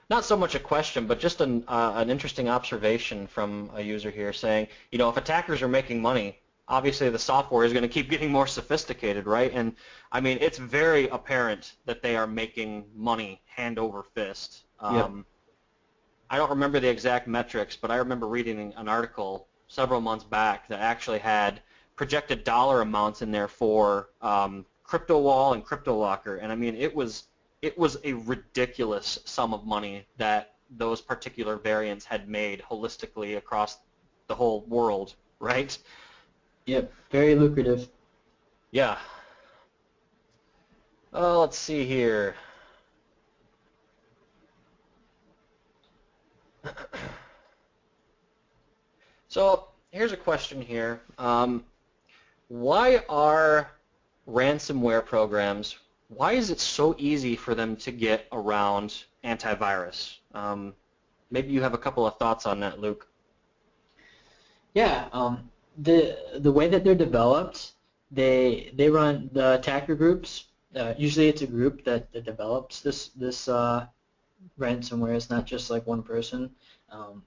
not so much a question, but just an interesting observation from a user here saying, you know, if attackers are making money, obviously the software is going to keep getting more sophisticated, right? And I mean, it's very apparent that they are making money hand over fist. Yep. I don't remember the exact metrics, but I remember reading an article several months back that actually had projected dollar amounts in there for CryptoWall and CryptoLocker, and I mean, it was a ridiculous sum of money that those particular variants had made holistically across the whole world, right? Yep, very lucrative. Yeah. Let's see here. So here's a question here. Why are ransomware programs, why is it so easy for them to get around antivirus? Maybe you have a couple of thoughts on that, Luke. Yeah, the way that they're developed, they run the attacker groups. Usually it's a group that develops this ransomware. It's not just like one person.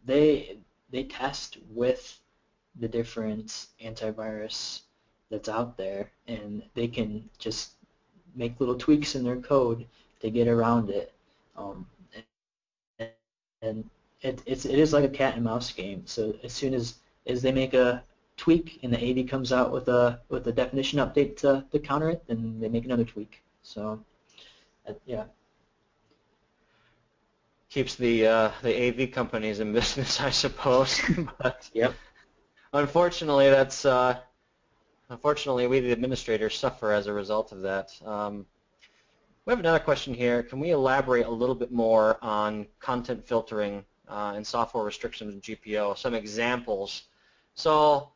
They test with the different antivirus that's out there, and they can just make little tweaks in their code to get around it. And it is like a cat and mouse game. So as soon as they make a tweak and the AV comes out with a definition update to counter it, then they make another tweak. So yeah. Keeps the AV companies in business, I suppose. But yep. Unfortunately, unfortunately, we the administrators suffer as a result of that. We have another question here. Can we elaborate a little bit more on content filtering and software restrictions in GPO? Some examples. So,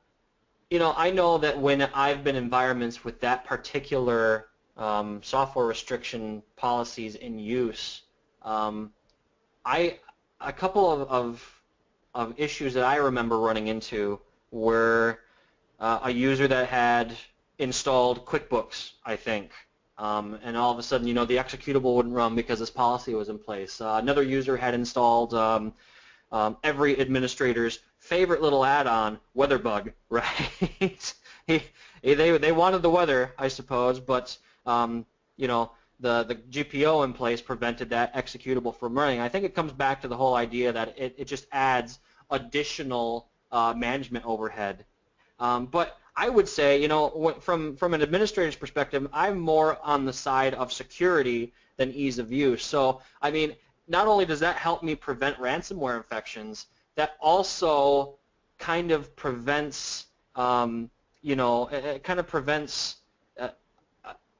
you know, I know that when I've been in environments with that particular software restriction policies in use, a couple of issues that I remember running into were a user that had installed QuickBooks, I think, and all of a sudden, the executable wouldn't run because this policy was in place. Another user had installed every administrator's favorite little add-on, WeatherBug, right? They wanted the weather, I suppose, but the GPO in place prevented that executable from running. I think it comes back to the whole idea that it just adds additional management overhead. But I would say, from an administrator's perspective, I'm more on the side of security than ease of use. So, I mean, not only does that help me prevent ransomware infections, that also kind of prevents, it kind of prevents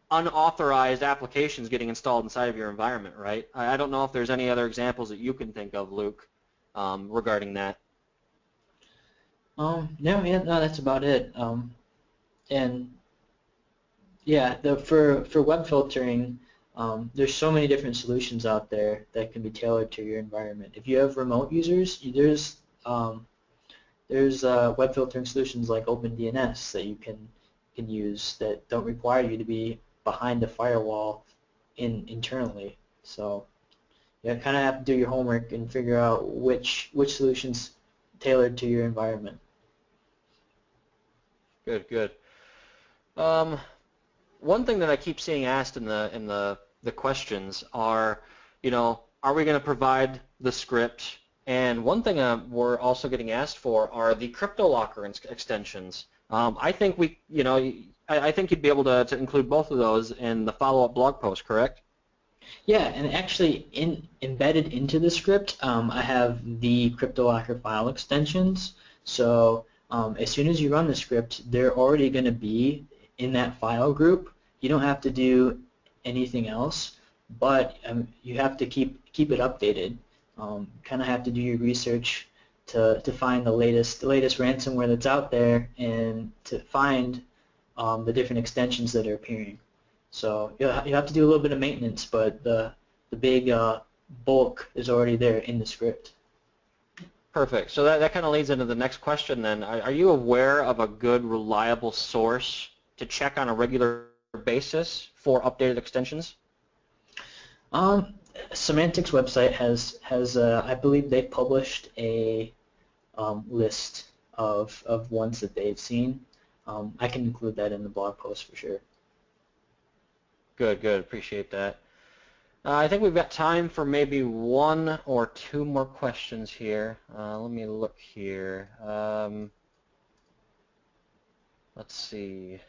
unauthorized applications getting installed inside of your environment, right? I don't know if there's any other examples that you can think of, Luke, regarding that. No, that's about it. And yeah, for web filtering, there's so many different solutions out there that can be tailored to your environment. If you have remote users, there's web filtering solutions like OpenDNS that you can use that don't require you to be behind the firewall internally. So you kind of have to do your homework and figure out which solutions tailored to your environment. Good. One thing that I keep seeing asked in the questions are, are we going to provide the script? And one thing we're also getting asked for are the CryptoLocker extensions. I think I think you'd be able to include both of those in the follow-up blog post, correct? Yeah, and actually embedded into the script, I have the CryptoLocker file extensions. So as soon as you run the script, they're already going to be in that file group. You don't have to do anything else, but you have to keep it updated. Kind of have to do your research to find the latest ransomware that's out there and to find the different extensions that are appearing. So you have to do a little bit of maintenance, but the big bulk is already there in the script. Perfect. So that kind of leads into the next question then. Are you aware of a good, reliable source to check on a regular basis for updated extensions? Symantec's website has I believe they published a list of ones that they've seen. I can include that in the blog post for sure. Good. Appreciate that. I think we've got time for maybe one or two more questions here. Let me look here. Let's see.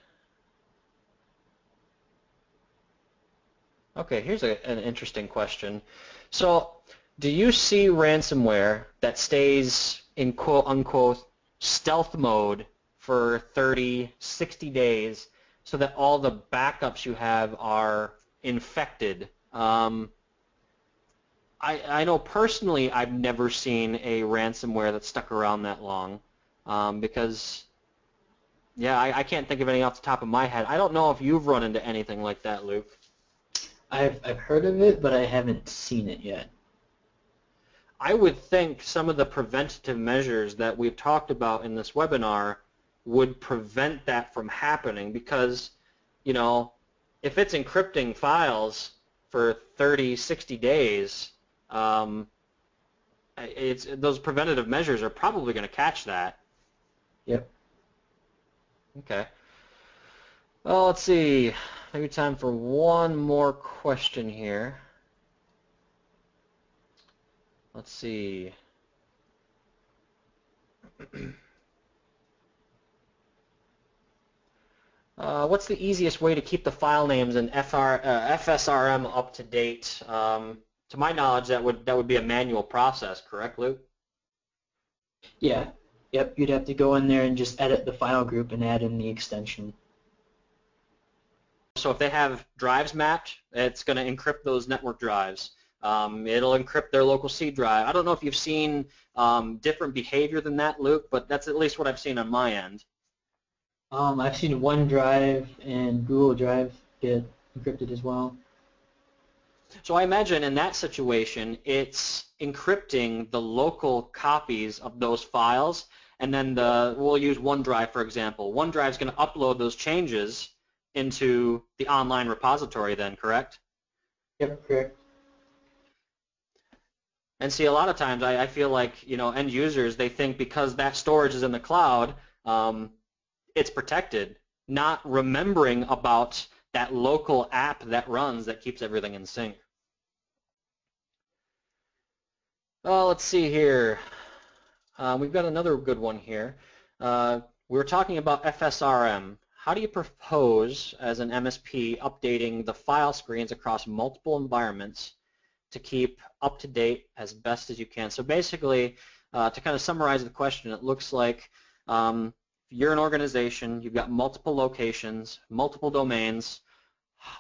Okay, here's an interesting question. So, do you see ransomware that stays in quote-unquote stealth mode for 30, 60 days so that all the backups you have are infected? I know personally I've never seen a ransomware that stuck around that long because, yeah, I can't think of any off the top of my head. I don't know if you've run into anything like that, Luke. I've heard of it, but I haven't seen it yet. I would think some of the preventative measures that we've talked about in this webinar would prevent that from happening because, if it's encrypting files for 30, 60 days, those preventative measures are probably going to catch that. Yep. Okay. Well, let's see. Maybe time for one more question here. Let's see. What's the easiest way to keep the file names in FSRM up to date? To my knowledge, that would be a manual process, correct, Luke? Yeah. Yep. You'd have to go in there and just edit the file group and add in the extension. So if they have drives mapped, it's going to encrypt those network drives. It'll encrypt their local C drive. I don't know if you've seen different behavior than that, Luke, but that's at least what I've seen on my end. I've seen OneDrive and Google Drive get encrypted as well. So I imagine in that situation, it's encrypting the local copies of those files, and then we'll use OneDrive, for example. OneDrive is going to upload those changes into the online repository then, correct? Yep, correct. And see, a lot of times I feel like, end users, they think because that storage is in the cloud, it's protected, not remembering about that local app that runs that keeps everything in sync. Let's see here. We've got another good one here. We were talking about FSRM. How do you propose, as an MSP, updating the file screens across multiple environments to keep up to date as best as you can? So basically, to kind of summarize the question, it looks like you're an organization, you've got multiple locations, multiple domains.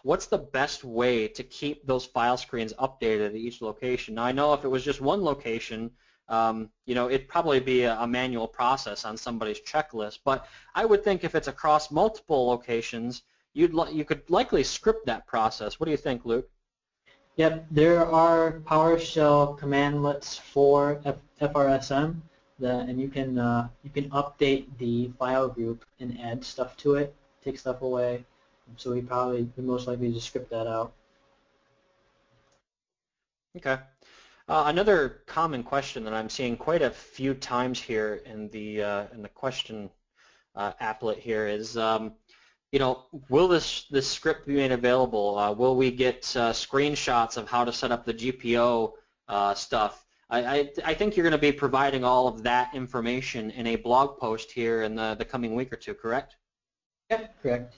What's the best way to keep those file screens updated at each location? Now, I know if it was just one location, it'd probably be a manual process on somebody's checklist. But I would think if it's across multiple locations, you could likely script that process. What do you think, Luke? Yep, there are PowerShell commandlets for FRSM, and you can update the file group and add stuff to it, take stuff away. So we most likely just script that out. Okay. Another common question that I'm seeing quite a few times here in the question applet here is, will this script be made available? Will we get screenshots of how to set up the GPO stuff? I think you're going to be providing all of that information in a blog post here in the coming week or two, correct? Yep, correct.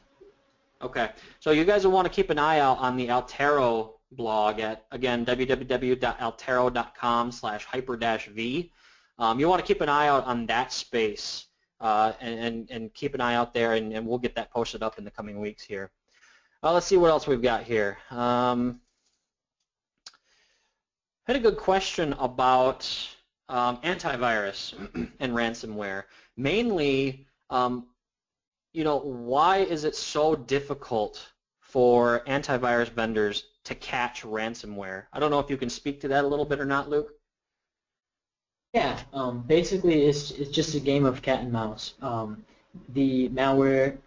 Okay, so you guys will want to keep an eye out on the Altaro blog at, again, www.altaro.com/hyper-v. You want to keep an eye out on that space and keep an eye out there, and we'll get that posted up in the coming weeks here. Let's see what else we've got here. I had a good question about antivirus and ransomware. Mainly, why is it so difficult for antivirus vendors to catch ransomware? I don't know if you can speak to that a little bit or not, Luke. Yeah, basically it's just a game of cat and mouse. The malware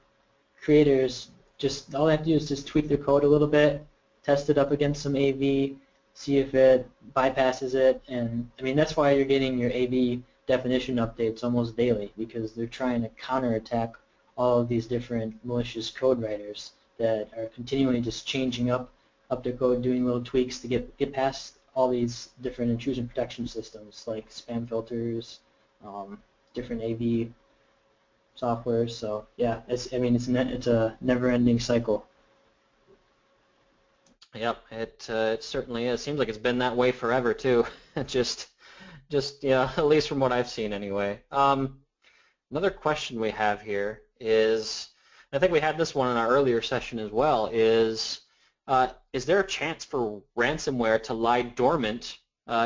creators, just all they have to do is just tweak their code a little bit, test it up against some AV, see if it bypasses it, and I mean that's why you're getting your AV definition updates almost daily, because they're trying to counterattack all of these different malicious code writers that are continually just changing up their code, doing little tweaks to get past all these different intrusion protection systems like spam filters, different AV software. So yeah, it's a never-ending cycle. Yep, it certainly is. Seems like it's been that way forever too. just yeah, at least from what I've seen anyway. Another question we have here is, I think we had this one in our earlier session as well, is there a chance for ransomware to lie dormant,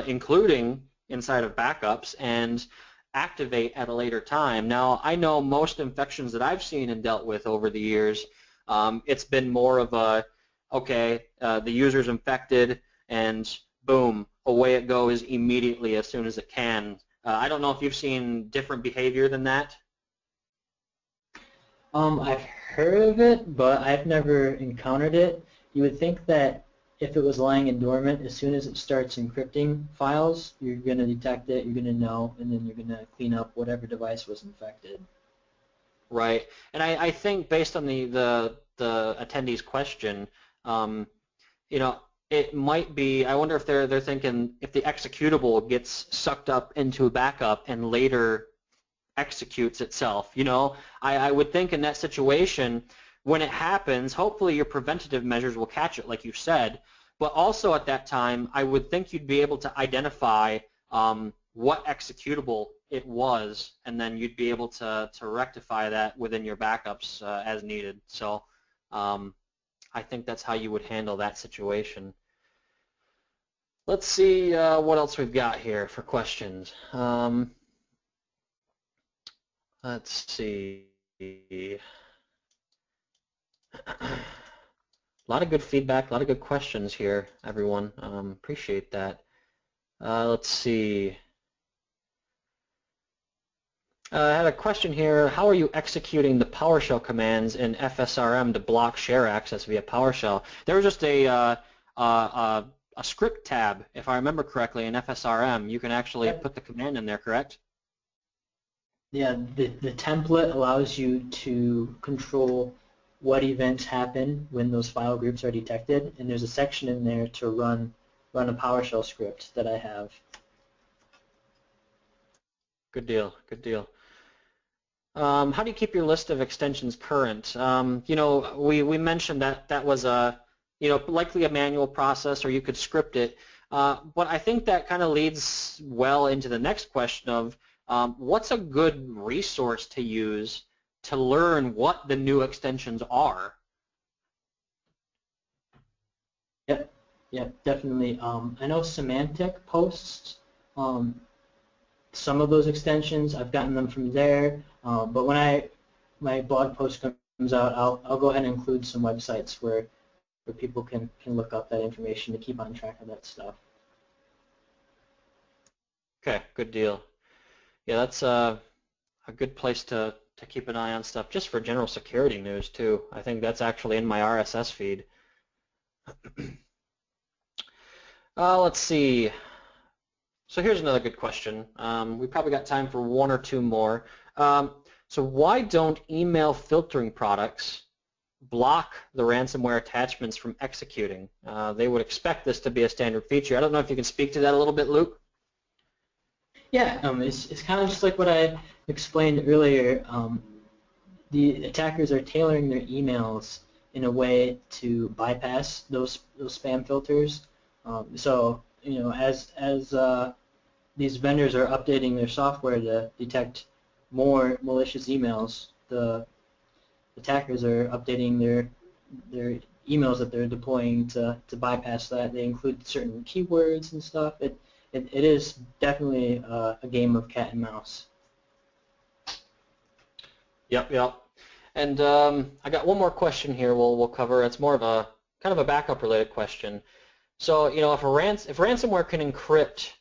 including inside of backups, and activate at a later time? Now, I know most infections that I've seen and dealt with over the years, it's been more of a, okay, the user's infected, and boom, away it goes immediately as soon as it can. I don't know if you've seen different behavior than that. I've heard of it, but I've never encountered it. You would think that if it was lying in dormant, as soon as it starts encrypting files, you're going to detect it, you're going to know, and then you're going to clean up whatever device was infected. Right, and I think based on the attendee's question, it might be, I wonder if they're thinking if the executable gets sucked up into a backup and later executes itself. I would think in that situation, when it happens, hopefully your preventative measures will catch it, like you said, but also at that time, I would think you'd be able to identify what executable it was, and then you'd be able to rectify that within your backups as needed. So I think that's how you would handle that situation. Let's see what else we've got here for questions. Let's see. A lot of good feedback, a lot of good questions here, everyone. Appreciate that. Let's see. I had a question here. How are you executing the PowerShell commands in FSRM to block share access via PowerShell? There was just a script tab, if I remember correctly, in FSRM. You can actually put the command in there, correct? Yeah, the template allows you to control what events happen when those file groups are detected, and there's a section in there to run a PowerShell script that I have. Good deal, good deal. How do you keep your list of extensions current? You know, we mentioned that that was a, you know, likely a manual process, or you could script it. But I think that kind of leads well into the next question of what's a good resource to use to learn what the new extensions are? Yep, definitely. I know Symantec posts some of those extensions. I've gotten them from there, but when my blog post comes out, I'll go ahead and include some websites where people can look up that information to keep on track of that stuff. Okay, good deal. Yeah, that's a good place to keep an eye on stuff, just for general security news too. I think that's actually in my RSS feed. Let's see. So here's another good question. We probably got time for one or two more. So why don't email filtering products block the ransomware attachments from executing? They would expect this to be a standard feature. I don't know if you can speak to that a little bit, Luke. Yeah, it's kind of just like what I explained earlier. The attackers are tailoring their emails in a way to bypass those spam filters. So you know, as these vendors are updating their software to detect more malicious emails, the attackers are updating their emails that they're deploying to bypass that. They include certain keywords and stuff. It is definitely a game of cat and mouse. Yep. And I got one more question here we'll cover. It's more of a kind of a backup related question. So, you know, if ransomware can encrypt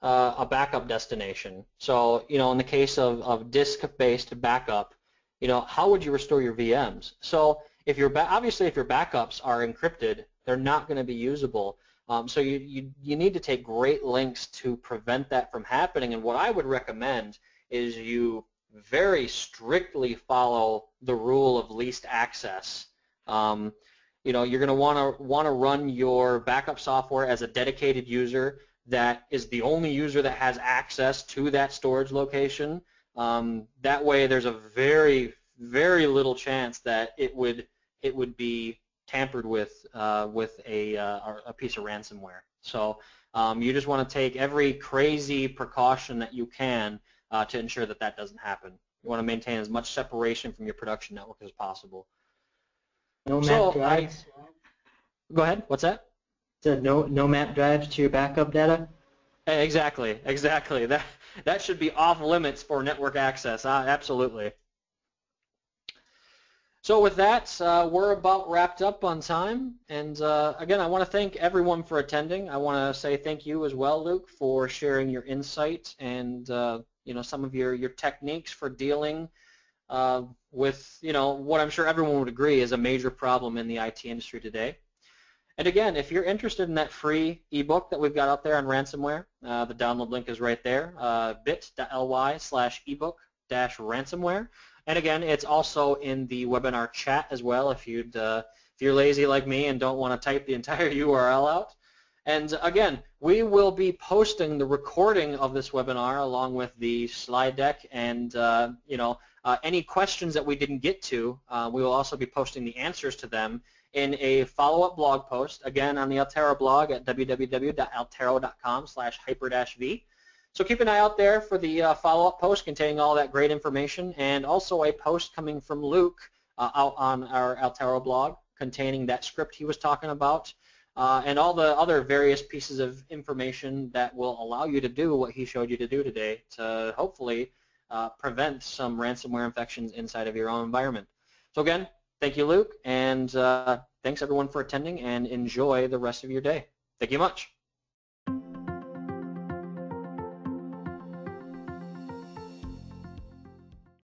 a backup destination, so, you know, in the case of disk-based backup, you know, how would you restore your VMs? So if obviously if your backups are encrypted, they're not going to be usable. So you need to take great lengths to prevent that from happening. And what I would recommend is you very strictly follow the rule of least access. You know, you're going to want to run your backup software as a dedicated user that is the only user that has access to that storage location. That way, there's a very, very little chance that it would be tampered with a piece of ransomware. So you just want to take every crazy precaution that you can to ensure that that doesn't happen. You want to maintain as much separation from your production network as possible. No map drives? Go ahead. What's that? So no map drives to your backup data? Exactly. That should be off limits for network access. Absolutely. So with that, we're about wrapped up on time. And again, I want to thank everyone for attending. I want to say thank you as well, Luke, for sharing your insight and you know, some of your techniques for dealing with, you know, what I'm sure everyone would agree is a major problem in the IT industry today. And again, if you're interested in that free ebook that we've got out there on ransomware, the download link is right there, bit.ly/ebook-ransomware. And again, it's also in the webinar chat as well if you're lazy like me and don't want to type the entire URL out. And again, we will be posting the recording of this webinar along with the slide deck and you know, any questions that we didn't get to. We will also be posting the answers to them in a follow-up blog post, again on the Altaro blog at www.altaro.com/hyper-v. So keep an eye out there for the follow-up post containing all that great information, and also a post coming from Luke out on our Altaro blog containing that script he was talking about, and all the other various pieces of information that will allow you to do what he showed you to do today to hopefully prevent some ransomware infections inside of your own environment. So again, thank you, Luke, and thanks everyone for attending, and enjoy the rest of your day. Thank you much.